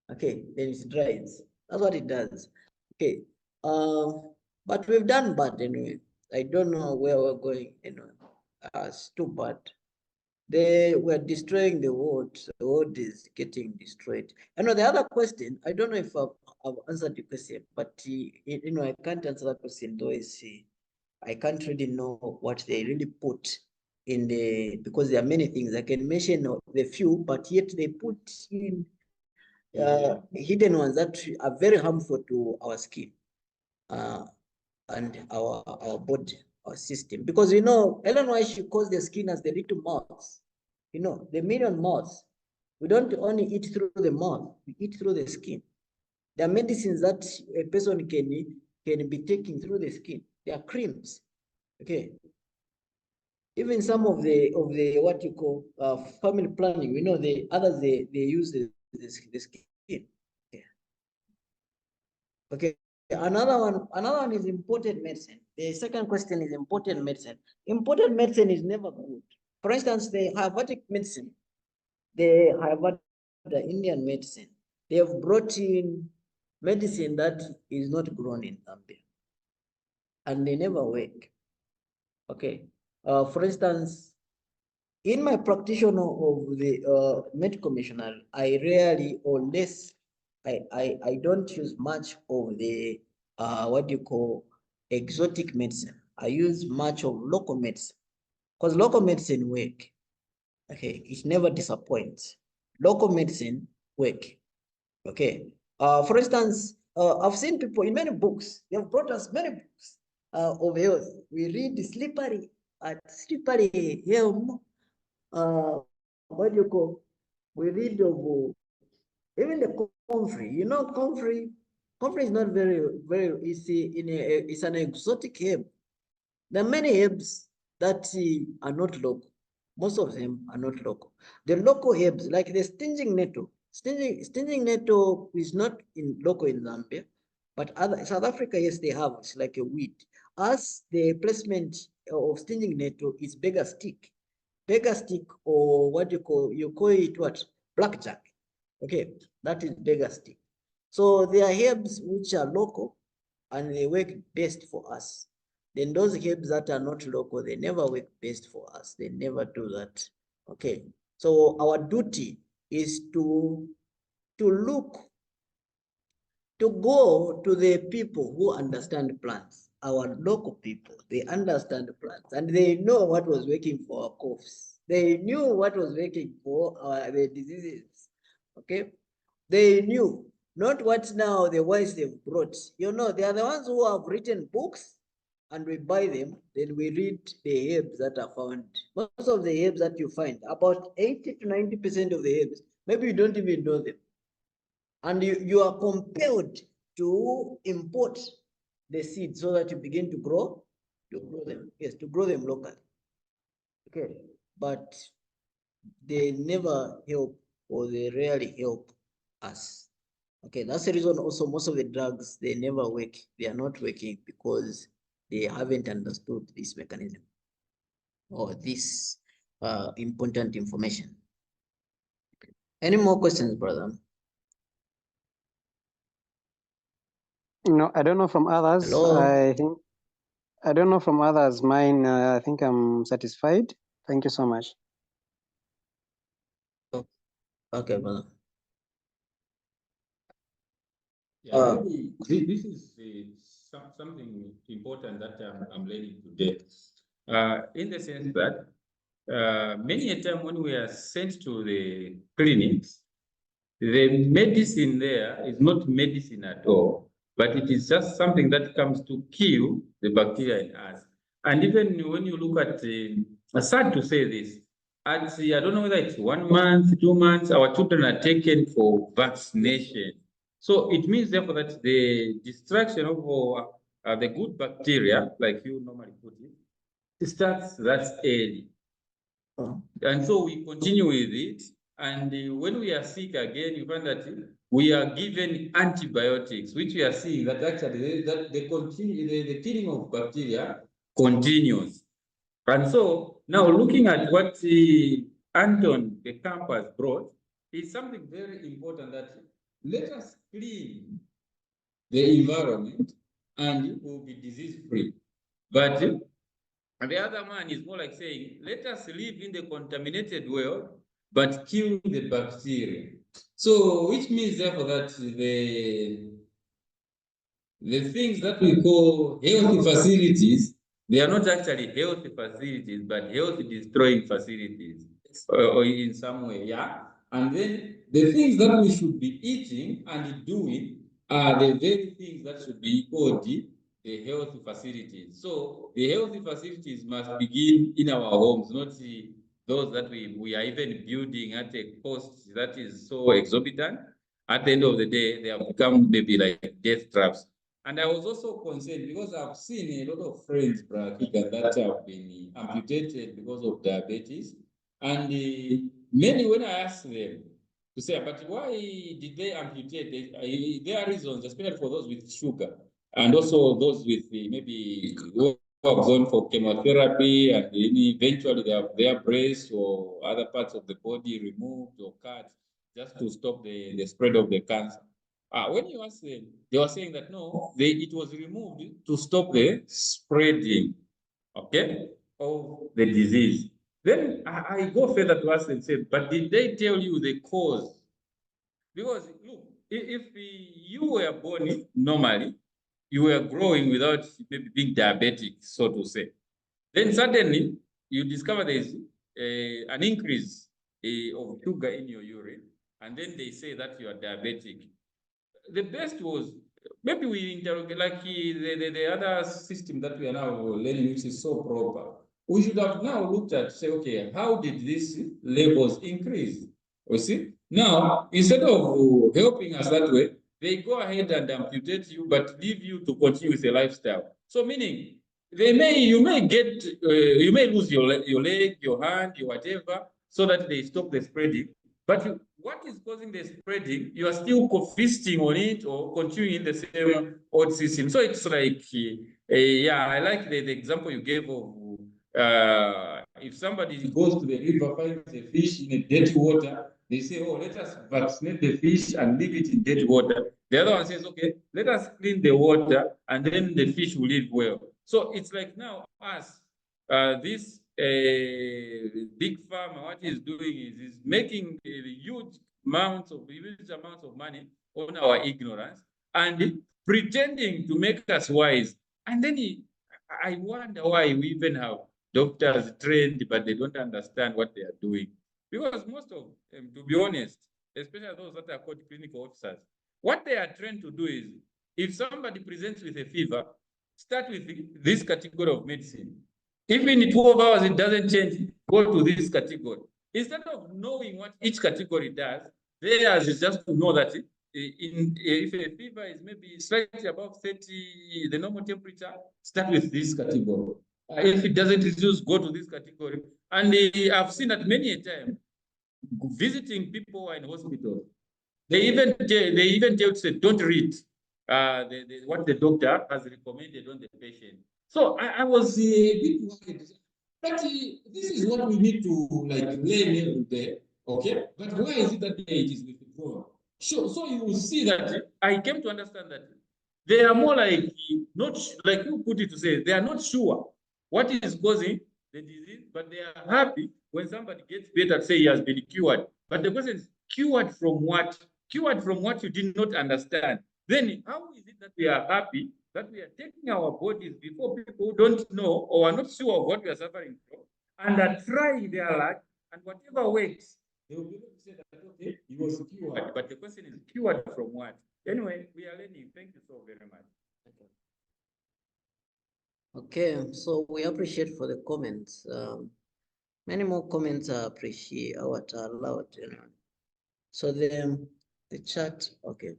Okay, then it dries. That's what it does. Okay, but we've done bad anyway. I don't know where we're going. It's too bad. They were destroying the world. The world is getting destroyed. The other question, I don't know if I've answered the question, but I can't answer that question though. I can't really know what they really put in because there are many things. I can mention the few, but yet they put in hidden ones that are very harmful to our skin and our body, our system. Because Ellen White, she calls the skin as the little mouth. The million mouths. We don't only eat through the mouth, we eat through the skin. There are medicines that a person can be taking through the skin. There are creams. Okay. Even some of the what you call family planning, the others they use the skin. Okay. Okay. Another one is imported medicine. The second question is imported medicine. Imported medicine is never good. For instance, the Ayurvedic medicine, the Indian medicine, they have brought in medicine that is not grown in Zambia, and they never work. Okay. For instance, in my practitioner of the medical missionary, I rarely or less, I don't use much of the what you call exotic medicine. I use much of local medicine because local medicine work. Okay, it never disappoints. Local medicine work. Okay. For instance, I've seen people in many books. They have brought us many books of health. We read slippery helm. What do you call? We read of even the comfrey. Comfrey is not very easy. It's an exotic herb. There are many herbs that are not local. Most of them are not local. The local herbs, like the stinging nettle. Stinging nettle is not local in Zambia, but South Africa, yes, they have. It's like a weed. As the placement of stinging nettle is beggar stick. Beggar stick, or what you call it what? Blackjack. Okay, that is beggar stick. So there are herbs which are local and they work best for us. Then those herbs that are not local, they never work best for us. They never do that. Okay. So our duty is to go to the people who understand plants, our local people. They understand plants and they know what was working for our coughs. They knew what was working for the diseases. Okay. They knew, not what now the ones they've brought. They are the ones who have written books and we buy them, then we read the herbs that are found. Most of the herbs that you find, about 80 to 90% of the herbs, maybe you don't even know them. And you are compelled to import the seeds so that you begin to grow them. Yes, to grow them locally. Okay, but they never help, or they rarely help us. Okay, that's the reason also most of the drugs, they never work. They are not working because they haven't understood this mechanism or this important information. Any more questions, brother? No, I don't know from others. Hello? I don't know from others. Mine, I think I'm satisfied. Thank you so much. Okay, brother. Yeah, this is something important that I'm learning today. In the sense that many a time when we are sent to the clinics, the medicine there is not medicine at all, but it is just something that comes to kill the bacteria in us. And even when you look at, sad to say this, at I don't know whether it's 1 month, 2 months, our children are taken for vaccination. So it means therefore that the destruction of the good bacteria, like you normally put it starts that early. And so we continue with it. And when we are sick again, you find that we are given antibiotics, which we are seeing that actually the killing of bacteria continues. And so now looking at what Anton the campus brought is something very important, that let us clean the environment and we'll be disease free. But the other man is more like saying, let us live in the contaminated world, but kill the bacteria. So, which means therefore that the things that we call healthy facilities, they are not actually healthy facilities, but health destroying facilities, or in some way, yeah. And then the things that we should be eating and doing are the very things that should be called the healthy facilities. So the healthy facilities must begin in our homes, not those that we are even building at a cost that is so exorbitant. At the end of the day, they have become maybe like death traps. And I was also concerned because I've seen a lot of friends, Keagan, that have been amputated because of diabetes. And many, when I ask them to say, but why did they amputate? There are reasons, especially for those with sugar, and also those with maybe who have gone for chemotherapy, and eventually they have their breast or other parts of the body removed or cut just to stop the spread of the cancer. When you ask them, they were saying that no, it was removed to stop the spreading, okay, of the disease. Then I go further to ask them, say, but did they tell you the cause? Because look, if you were born normally, you were growing without maybe being diabetic, so to say. Then suddenly you discover there's an increase of sugar in your urine, and then they say that you are diabetic. The best was maybe we interrogate like the other system that we are now learning, which is so proper. We should have now looked at say, okay, how did these levels increase? You see, now instead of helping us that way, they go ahead and amputate you, but leave you to continue with a lifestyle. So meaning you may lose your leg, your hand, your whatever, so that they stop the spreading. But what is causing the spreading? You are still feasting on it or continuing in the same old system. So it's like, yeah, I like the example you gave of if somebody goes to the river, finds a fish in a dirty water, they say, oh, let us vaccinate the fish and leave it in dirty water. The other one says, okay, let us clean the water and then the fish will live well. So it's like now us, this big farmer, what he's doing is making huge amounts of money on our ignorance and pretending to make us wise. And then I wonder why we even have doctors trained, but they don't understand what they are doing. Because most of them, to be honest, especially those that are called clinical officers, what they are trained to do is if somebody presents with a fever, start with this category of medicine. Even in 12 hours, it doesn't change, go to this category. Instead of knowing what each category does, theirs is just to know that if a fever is maybe slightly above 30, the normal temperature, start with this category. If it doesn't reduce, go to this category. And I've seen that many a time, visiting people who are in hospitals, they even tell you, don't read what the doctor has recommended on the patient. So I was a bit worried. But this is what we need to like learn every day, okay? But why is it that it is withdrawn? So you will see that I came to understand that they are more like not like you put it to say they are not sure what is causing the disease, but they are happy when somebody gets better, say he has been cured. But the question is cured from what? Cured from what you did not understand. Then how is it that we are happy that we are taking our bodies before people who don't know or are not sure of what we are suffering from and are trying their luck, and whatever works, they will be able to say that, okay, he was cured. But the question is cured from what? Anyway, we are learning. Thank you so very much. Okay, so we appreciate for the comments. Many more comments are appreciate what are allowed, you know. So the chat, okay.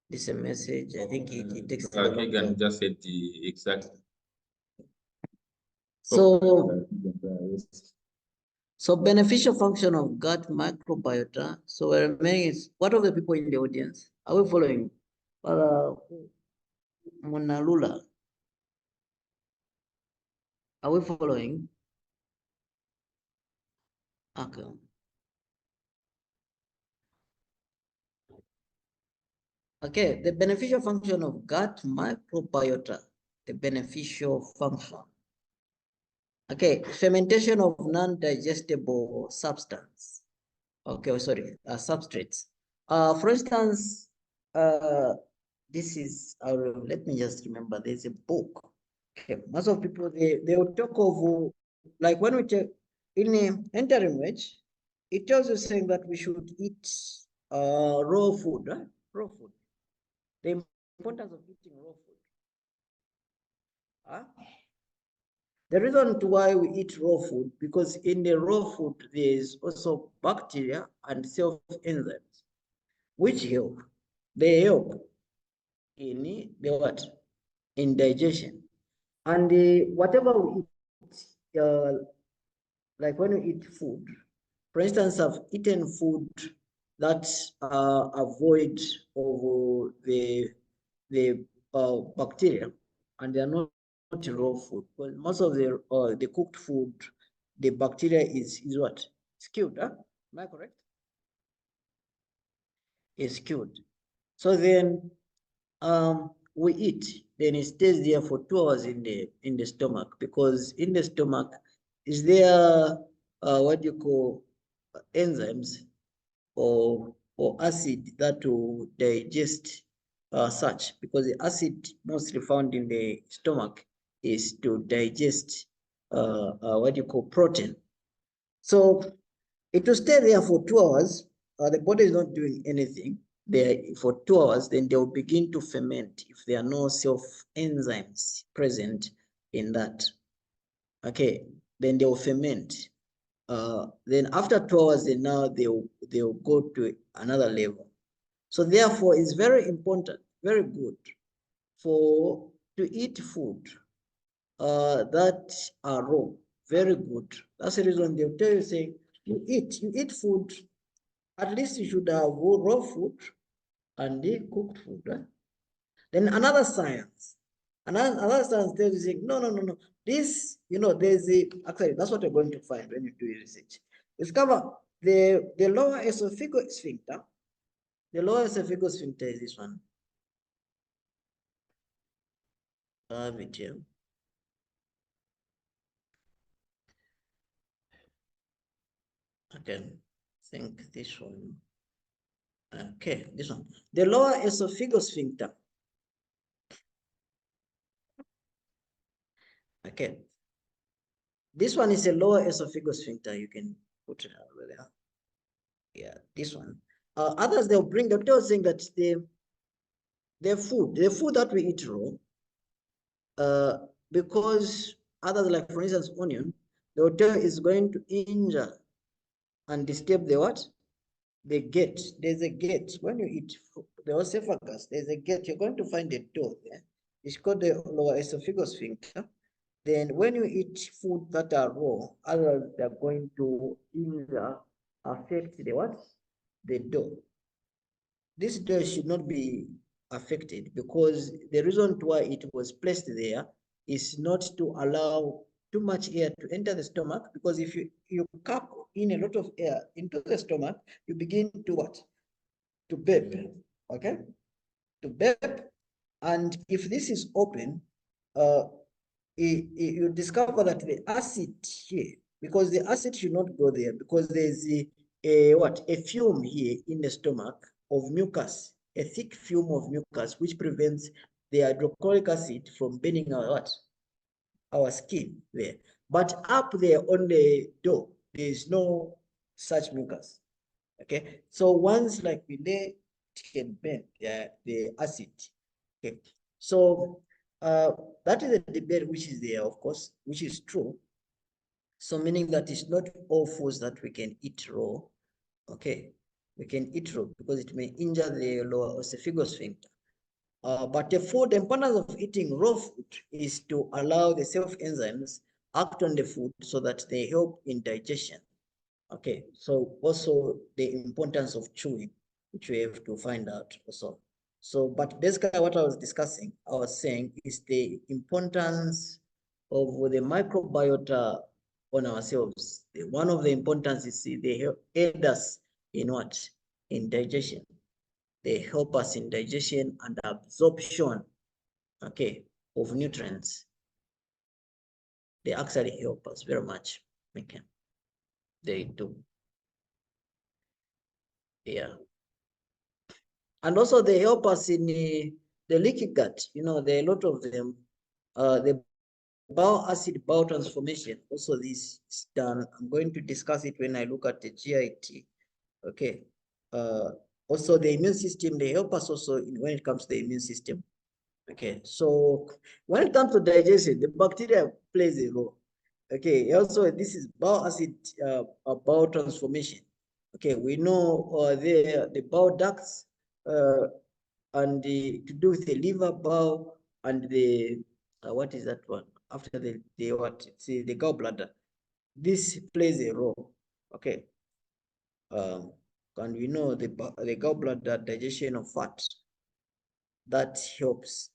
This is a message. I think it takes Keagan just said exactly. So, so beneficial function of gut microbiota. So we're remaining is what of the people in the audience? Are we following? Monalula. Are we following? Okay. Okay, the beneficial function of gut microbiota, the beneficial function. Okay, fermentation of non-digestible substance. Okay, sorry, substrates. For instance, this is, let me just remember, there's a book. Okay, most of people, they will talk of, like when we take, in entering which, it tells you saying that we should eat raw food, right? Raw food. The importance of eating raw food. Huh? The reason why we eat raw food, because in the raw food, there's also bacteria and self-enzymes, which help. They help in the what? In digestion. And whatever we eat, like when we eat food, for instance, I've eaten food that avoid of the bacteria, and they are not raw food. But most of the cooked food, the bacteria is what? It's killed, huh? Am I correct? It's killed. So then we eat, then it stays there for 2 hours in the stomach, because in the stomach is there what you call enzymes or acid that will digest such, because the acid mostly found in the stomach is to digest what you call protein. So it will stay there for 2 hours. The body is not doing anything there for 2 hours. Then they will begin to ferment if there are no self-enzymes present in that. Okay, then they will ferment. Then after 2 hours, then now they'll go to another level. So therefore, it's very important, very good to eat food that are raw. Very good. That's the reason they'll tell you, say, you eat food, at least you should have raw food and the cooked food, right? Then another science tells you, say, no. This, there's actually, that's what you're going to find when you do your research. Discover the lower esophageal sphincter. The lower esophageal sphincter is this one. I have it here. Okay, think this one. Okay, this one. The lower esophageal sphincter. Okay. This one is a lower esophageal sphincter. You can put it over there. Yeah, this one. Others, they'll tell saying that the food that we eat raw, because others, like for instance, onion, they will tell you is going to injure and disturb the what? The gate. There's a gate. When you eat the esophagus, there's a gate. You're going to find a door there. It's called the lower esophageal sphincter. Then when you eat food that are raw, others are going to either affect the what? The door. This door should not be affected, because the reason why it was placed there is not to allow too much air to enter the stomach, because if you cup in a lot of air into the stomach, you begin to what? To burp, okay? To burp. And if this is open, you discover that the acid here, because the acid should not go there, because there's a film here in the stomach of mucus, a thick film of mucus, which prevents the hydrochloric acid from burning our skin there. But up there on the door, there is no such mucus. Okay, so once like we lay, it can burn the acid. Okay, so that is a debate which is there, of course, which is true. So meaning that it's not all foods that we can eat raw. Okay, we can eat raw because it may injure the lower esophageal sphincter. But the importance of eating raw food is to allow the self-enzymes act on the food so that they help in digestion. Okay, so also the importance of chewing, which we have to find out also. So, but basically what I was discussing, I was saying is the importance of the microbiota on ourselves. One of the importance is they help aid us in what? In digestion. They help us in digestion and absorption, okay, of nutrients. They actually help us very much. Okay, they do. Yeah. And also they help us in the leaky gut. You know, there are a lot of them. The bile acid bile transformation, also this is done. I'm going to discuss it when I look at the GIT. Okay. Also the immune system, they help us also when it comes to the immune system. Okay, so when it comes to digestion, the bacteria plays a role. Okay, also this is bile acid bile transformation. Okay, we know the bile ducts and to do with the liver, bile, and the what is that one? After the what? See the gallbladder. This plays a role. Okay, and we know the gallbladder digestion of fat that helps.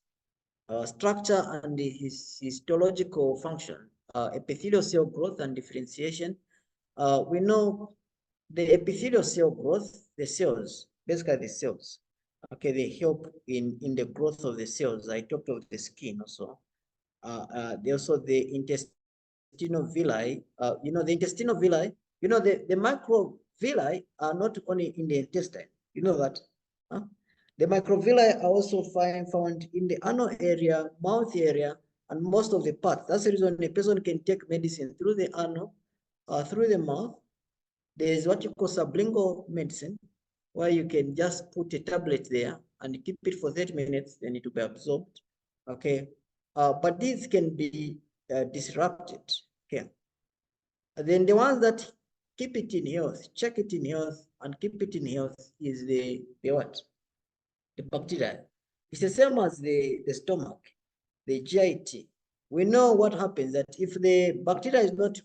Structure and his histological function, epithelial cell growth and differentiation. We know the epithelial cell growth, the cells, basically the cells, okay, they help in the growth of the cells. I talked of the skin also. Also the intestinal villi, the intestinal villi, the microvilli are not only in the intestine, you know that. Huh? The microvilli are also found in the anal area, mouth area, and most of the parts. That's the reason a person can take medicine through the anal, through the mouth. There's what you call sublingual medicine, where you can just put a tablet there and keep it for 30 minutes, then it will be absorbed. Okay. But these can be disrupted. Okay. And then the ones that keep it in health, check it in health, and keep it in health is the what? The bacteria. It's the same as the stomach, the GIT. We know what happens that if the bacteria is not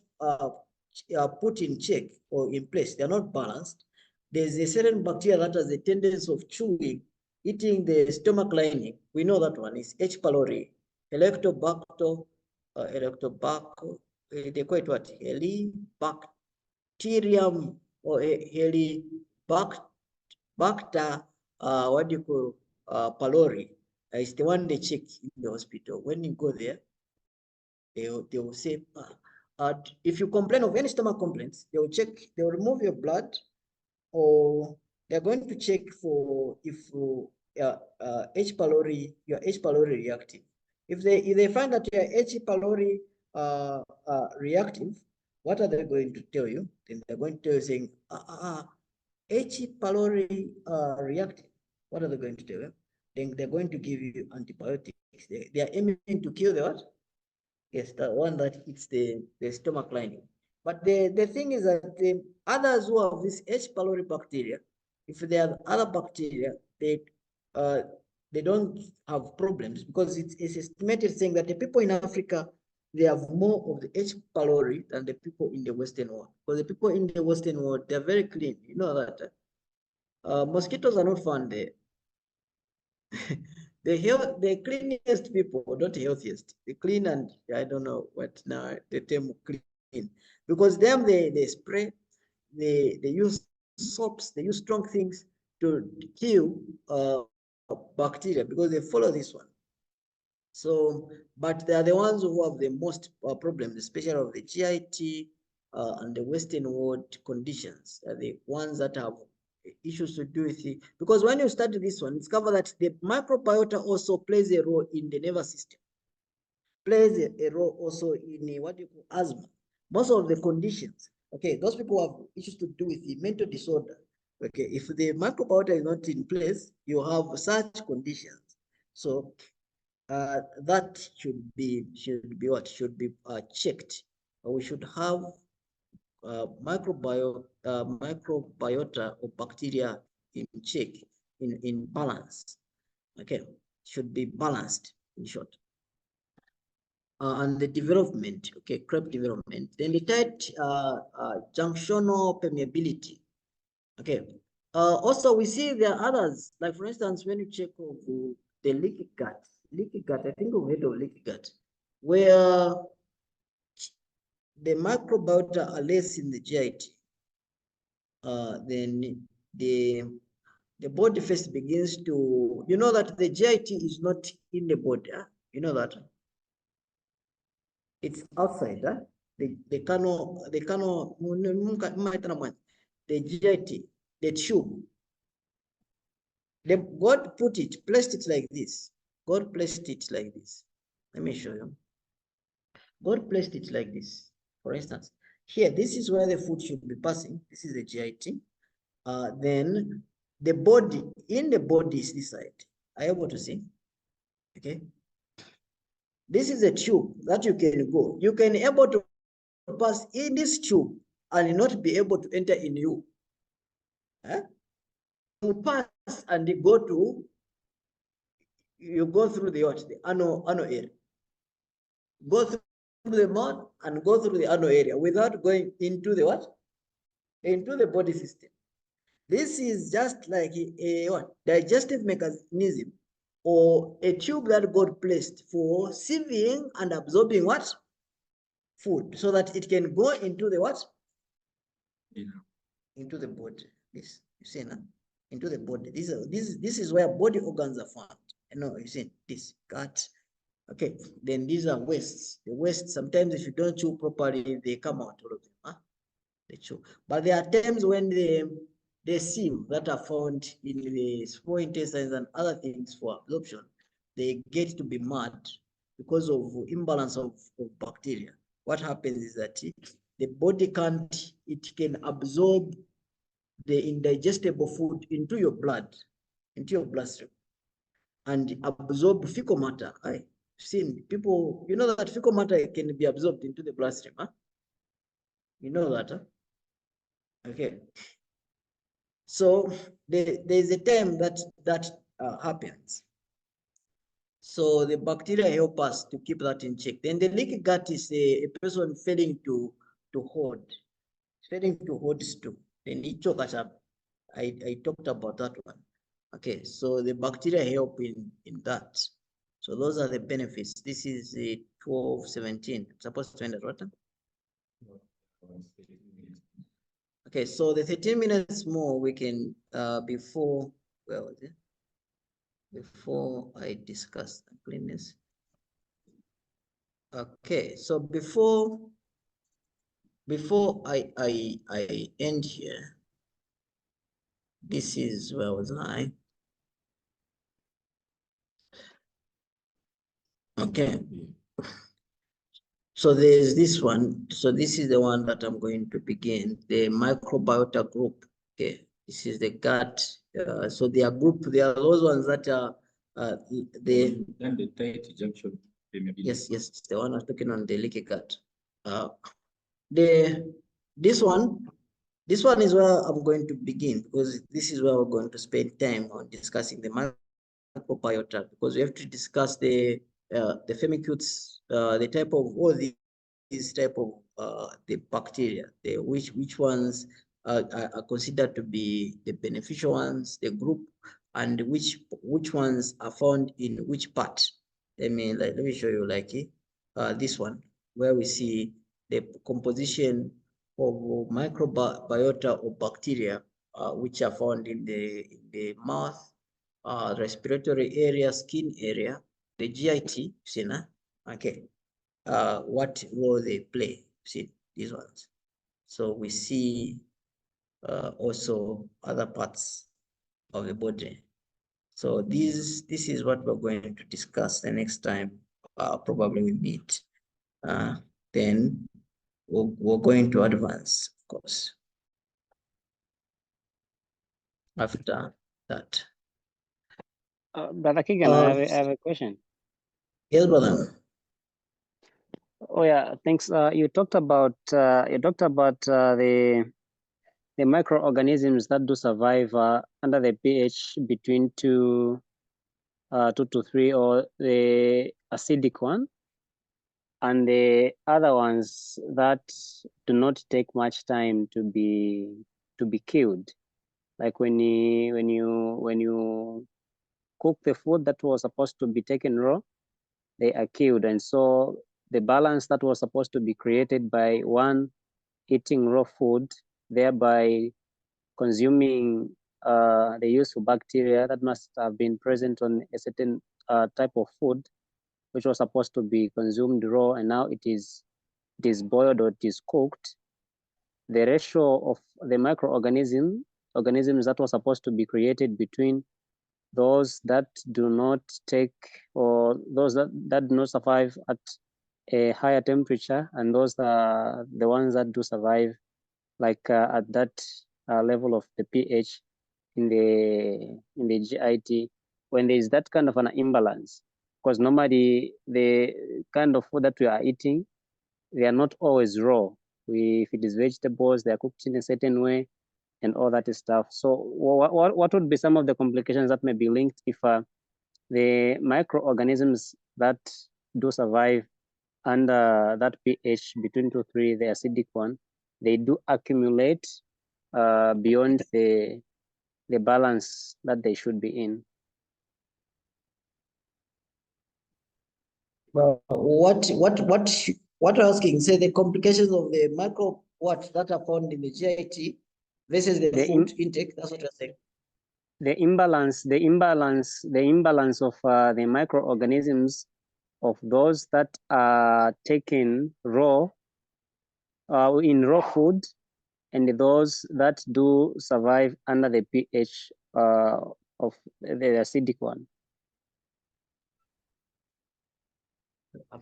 put in check or in place, they're not balanced, there's a certain bacteria that has a tendency of chewing, eating the stomach lining. We know that one is H. pylori, Helicobacter, they call it what? Helicobacterium or Helicobacter, what do you call pylori? It's the one they check in the hospital. When you go there, they will say, if you complain of any stomach complaints, they will check, they will remove your blood, or they're going to check for if H. pylori, your H. pylori reactive. If they find that you're H. pylori reactive, what are they going to tell you? Then they're going to tell you saying, H. pylori reactive. What are they going to tell you? Then they're going to give you antibiotics. They are aiming to kill the what? Yes, the one that hits the stomach lining. But the thing is that the others who have this H. pylori bacteria, if they have other bacteria, they don't have problems, because it's estimated saying that the people in Africa, they have more of the H. pylori than the people in the Western world. Because the people in the Western world, they're very clean. You know that mosquitoes are not found there. The cleanest people, not healthiest. The clean, and I don't know what now the term clean, because them they spray, they use soaps, they use strong things to kill bacteria, because they follow this one. So, but they are the ones who have the most problems, especially of the GIT and the Western world conditions. Are the ones that have issues to do with it. Because when you study this one, discover that the microbiota also plays a role in the nervous system, plays a role also in what you call asthma. Most of the conditions, okay, those people have issues to do with the mental disorder. Okay, if the microbiota is not in place, you have such conditions. So that should be checked. We should have microbiota or bacteria in check, in balance. Okay, should be balanced, in short. And the development, okay, crop development. Then the tight junctional permeability. Okay. Also, we see there are others, like for instance, when you check of the leaky gut, I think we've heard of leaky gut, where the microbiota are less in the GIT. Then the body first begins to, you know that the GIT is not in the body, huh? You know that? It's outside, huh? The GIT, the tube. God put it, placed it like this. God placed it like this. Let me show you. God placed it like this. For instance, here, this is where the food should be passing. This is the GIT. Then the body, in the body is this side. Are you able to see? Okay. This is a tube that you can go. You can able to pass in this tube and not be able to enter in you. You pass and you go to, you go through the what? The anal area. Go through the mouth and go through the anal area without going into the what? Into the body system. This is just like a what? Digestive mechanism or a tube that got placed for sieving and absorbing what? Food, so that it can go into the what? Yeah. Into the body. This, you see now? Into the body. This is where body organs are found. You know, you see this gut. Okay, then these are wastes. The waste, sometimes if you don't chew properly, they come out, all of them. Huh? They chew. But there are times when the sieve that are found in the small intestines and other things for absorption, they get to be mad because of imbalance of bacteria. What happens is that the body can't, it can absorb the indigestible food into your blood, into your bloodstream, and absorb fecal matter. I've seen people, you know that fecal matter can be absorbed into the bloodstream, huh? You know that, huh? Okay. So there's a time that happens. So the bacteria help us to keep that in check. Then the leaky gut is a person failing to hold stew. Then it choke us up. I talked about that one. Okay, so the bacteria help in that. So those are the benefits. This is the 12:17. Supposed to end at what time? Okay, so the 13 minutes more we can before, where was it? Before I discuss the cleanness. Okay, so before I end here, this is where was I? Okay. So there's this one. So this is the one that I'm going to begin, the microbiota group. Okay, this is the gut. So they are those ones that are the tight junction. Yes, the one I'm talking on the leaky gut. This one is where I'm going to begin, because this is where we're going to spend time on discussing the microbiota, because we have to discuss the firmicutes, the type of all these type of the bacteria, which ones are considered to be the beneficial ones, the group, and which ones are found in which part. Let me show you, like this one, where we see the composition of microbiota or bacteria, which are found in the mouth, respiratory area, skin area, the GIT, see na? Okay. What role they play, see these ones. So we see also other parts of the body. So this is what we're going to discuss the next time probably we meet. Then we're going to advance, of course, after that. Brother Keagan, I have a question. Yes, brother. Oh yeah, thanks. You talked about the microorganisms that do survive under the pH between 2 2 to 3, or the acidic one, and the other ones that do not take much time to be killed. Like when you cook the food that was supposed to be taken raw, they are killed. And so the balance that was supposed to be created by one eating raw food, thereby consuming the useful bacteria that must have been present on a certain type of food, which was supposed to be consumed raw, and now it is boiled or it is cooked. The ratio of the organisms that was supposed to be created between those that do not take, or those that do not survive at a higher temperature, and those are the ones that do survive, like at that level of the pH in the GIT, when there is that kind of an imbalance. Because normally the kind of food that we are eating, they are not always raw. If it is vegetables, they are cooked in a certain way and all that stuff. So what would be some of the complications that may be linked if the microorganisms that do survive under that pH between 2 to 3, the acidic one, they do accumulate beyond the balance that they should be in? Well, what asking? Say the complications of the micro that are found in the GIT versus the food intake. That's what you're saying. The imbalance of the microorganisms of those that are taken raw in raw food, and those that do survive under the pH of the acidic one.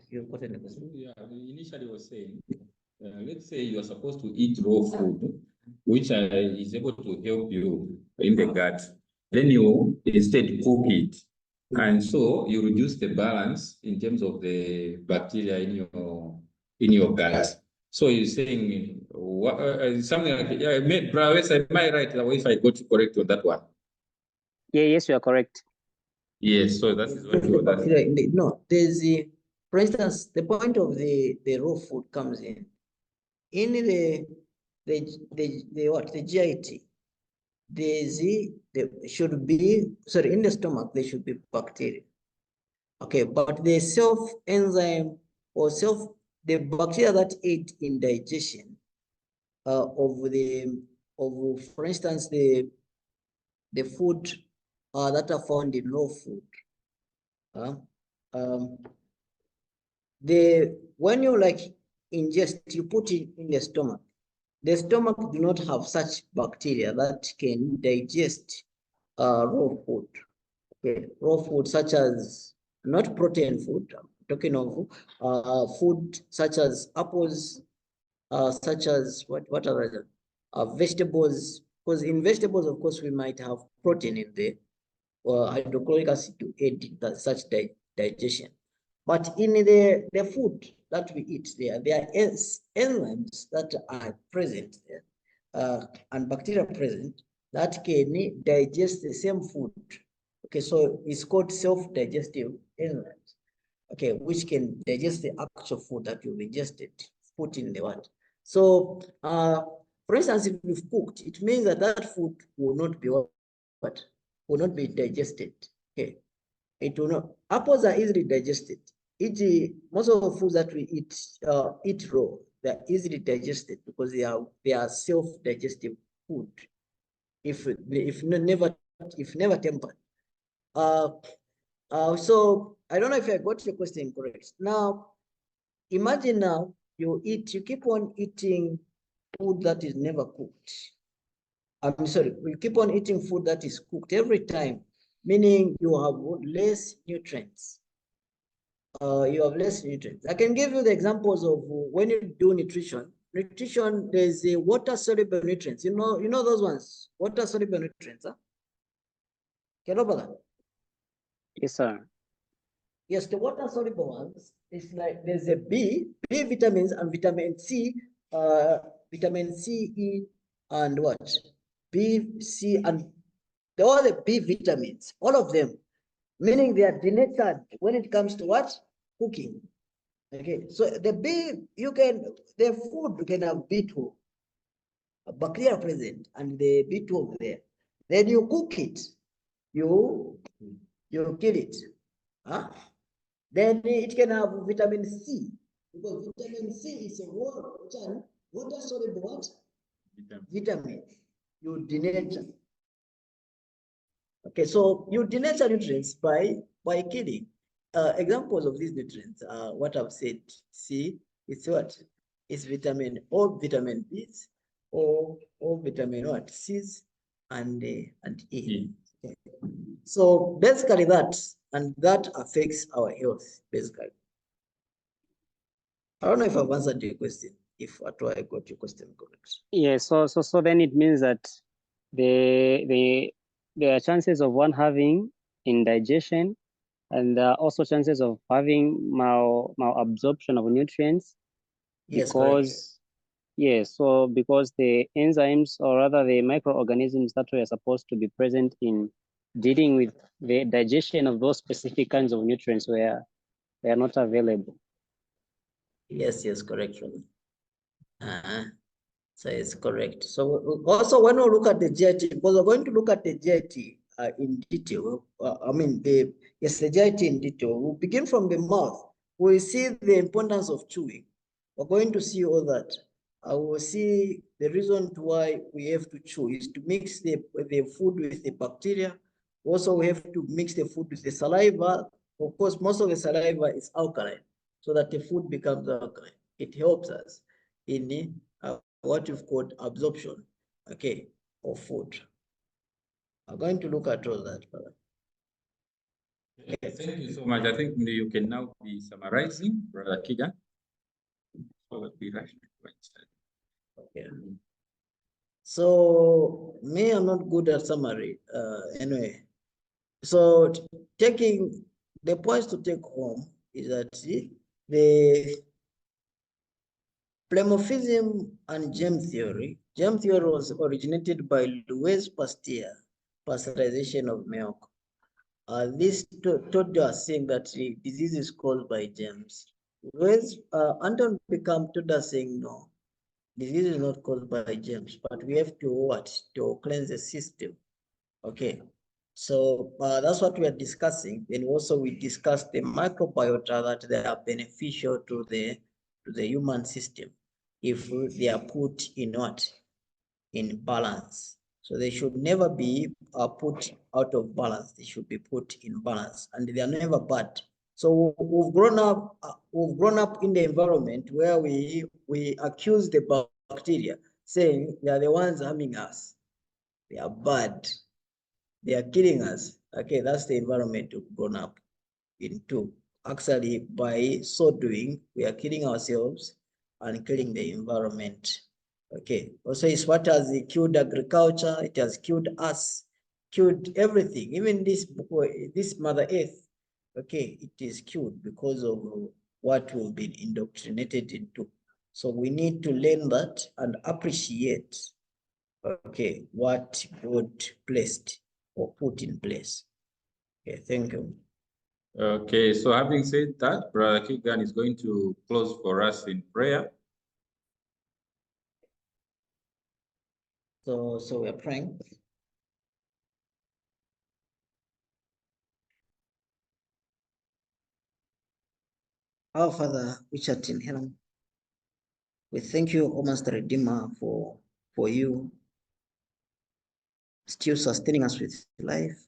Yeah, initially was saying, let's say you are supposed to eat raw food, which is able to help you in the gut. Then you instead cook it. And so you reduce the balance in terms of the bacteria in your gut. So you're saying something like, yeah, am I right? If I got you correct on that one? Yeah, yes, you are correct. Yes, so that is what you are. No, there's for instance, the point of the raw food comes in the GIT. There should be, sorry, in the stomach there should be bacteria. Okay, but the enzyme or the bacteria that aid in digestion for instance, the food that are found in raw food. When you ingest, you put it in the stomach. The stomach do not have such bacteria that can digest raw food. Okay, raw food such as, not protein food, I'm talking of food such as apples, such as what are vegetables, because in vegetables, of course, we might have protein in there, or hydrochloric acid to aid such digestion. But in the food that we eat, there are enzymes that are present there, and bacteria present that can digest the same food. Okay, so it's called self-digestive enzymes. Okay, which can digest the actual food that you've ingested, put in the water. So, for instance, if you've cooked, it means that that food will not be will not be digested. Okay, it will not. Apples are easily digested. Most of the foods that we eat raw, they're easily digested because they are self-digestive food. If never tempered. So I don't know if I got your question correct. Now, imagine now you keep on eating food that is never cooked. I'm sorry, you keep on eating food that is cooked every time, meaning you have less nutrients. You have less nutrients. I can give you the examples of when you do nutrition. Nutrition, there's a water-soluble nutrients. You know those ones, water-soluble nutrients, huh? Yes, sir. Yes, the water-soluble ones, it's like there's a B vitamins and vitamin C, E, and what? B, C, and all the B vitamins, all of them, meaning they are denatured when it comes to what? Cooking. Okay, so the food can have B12, a bacteria present, and the B12 there. Then you cook it, you kill it. Huh? Then it can have vitamin C, because vitamin C is a water soluble what? Vitamin. You denature. Okay, so you denature nutrients by killing. Examples of these nutrients are what I've said. C is what? It's vitamin, all vitamin B's, or vitamin what? C's and E. Okay. So basically that affects our health, basically. I don't know if I've answered your question, if at all I got your question correct. Yeah, so then it means that there are chances of one having indigestion, and also chances of having malabsorption of nutrients. Yes, because correct. yes, so because the enzymes, or rather the microorganisms that were supposed to be present in dealing with the digestion of those specific kinds of nutrients were not available. Yes, correct. So it's correct. So also when we look at the GIT, because we're going to look at the GIT in detail. The GIT in detail. We'll begin from the mouth. We'll see the importance of chewing. We're going to see all that. I will see the reason why we have to chew is to mix the food with the bacteria. Also, we have to mix the food with the saliva. Of course, most of the saliva is alkaline, so that the food becomes alkaline. It helps us in what you've called absorption, okay, of food. I'm going to look at all that. Okay, thank you so much. I think you can now be summarizing, Brother Keagan. So be right. Okay. So me, I'm not good at summary. Anyway, so taking the points to take home is that the Plemophysium and germ theory. Germ theory was originated by Louis Pasteur, pasteurization of milk. This told us saying that the disease is caused by germs. Louis Anton became told us saying no, disease is not caused by germs, but we have to what? To cleanse the system. Okay. So that's what we are discussing. And also we discussed the microbiota, that they are beneficial to the human system if they are put in what? In balance. So they should never be put out of balance. They should be put in balance, and they are never bad. So we've grown up in the environment where we accuse the bacteria, saying they are the ones harming us. They are bad. They are killing us. Okay, that's the environment we've grown up into. Actually, by so doing, we are killing ourselves and killing the environment. Okay, also it's what has killed agriculture, it has killed us, killed everything, even this Mother Earth. Okay, it is killed because of what we've been indoctrinated into. So we need to learn that and appreciate, okay, what God placed or put in place. Okay, thank you. Okay, so having said that, Brother Keagan is going to close for us in prayer. So we're praying. Our Father, which art in heaven, we thank you, O Master Redeemer, for you still sustaining us with life.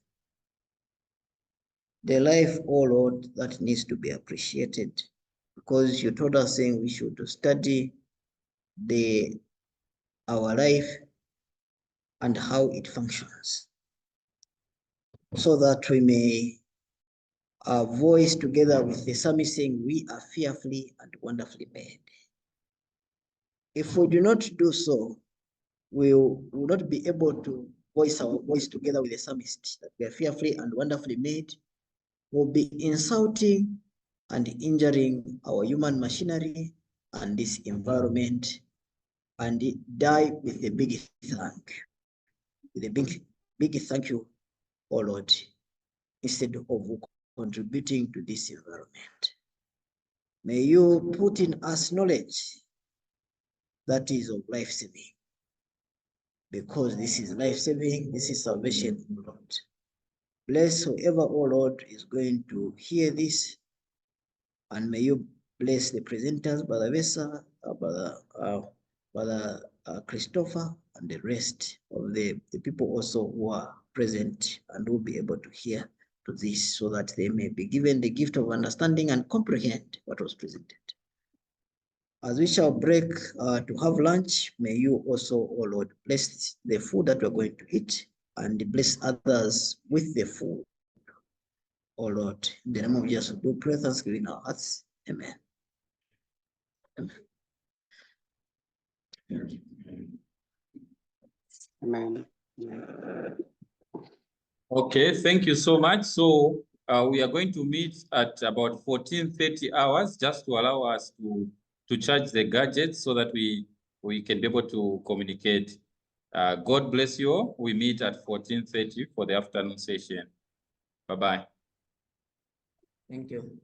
The life, oh Lord, that needs to be appreciated, because you told us saying we should study our life and how it functions, so that we may voice together with the psalmist saying we are fearfully and wonderfully made. If we do not do so, we will not be able to voice our voice together with the psalmist that we are fearfully and wonderfully made. We'll be insulting and injuring our human machinery and this environment, and die with a big thank you. With a big thank you, oh Lord. instead of contributing to this environment. May you put in us knowledge that is of life-saving, because this is life-saving, this is salvation, Lord. Bless whoever, oh Lord, is going to hear this, and may you bless the presenters, Brother Vesa, Brother Christopher, and the rest of the people also who are present and will be able to hear to this, so that they may be given the gift of understanding and comprehend what was presented. As we shall break to have lunch, may you also, oh Lord, bless the food that we're going to eat, and bless others with the food. Oh Lord, in the name of Jesus, we pray thanksgiving in our hearts. Amen. Amen. Okay, thank you so much. So we are going to meet at about 14:30 hours, just to allow us to charge the gadgets so that we can be able to communicate. God bless you all. We meet at 14:30 for the afternoon session. Bye-bye. Thank you.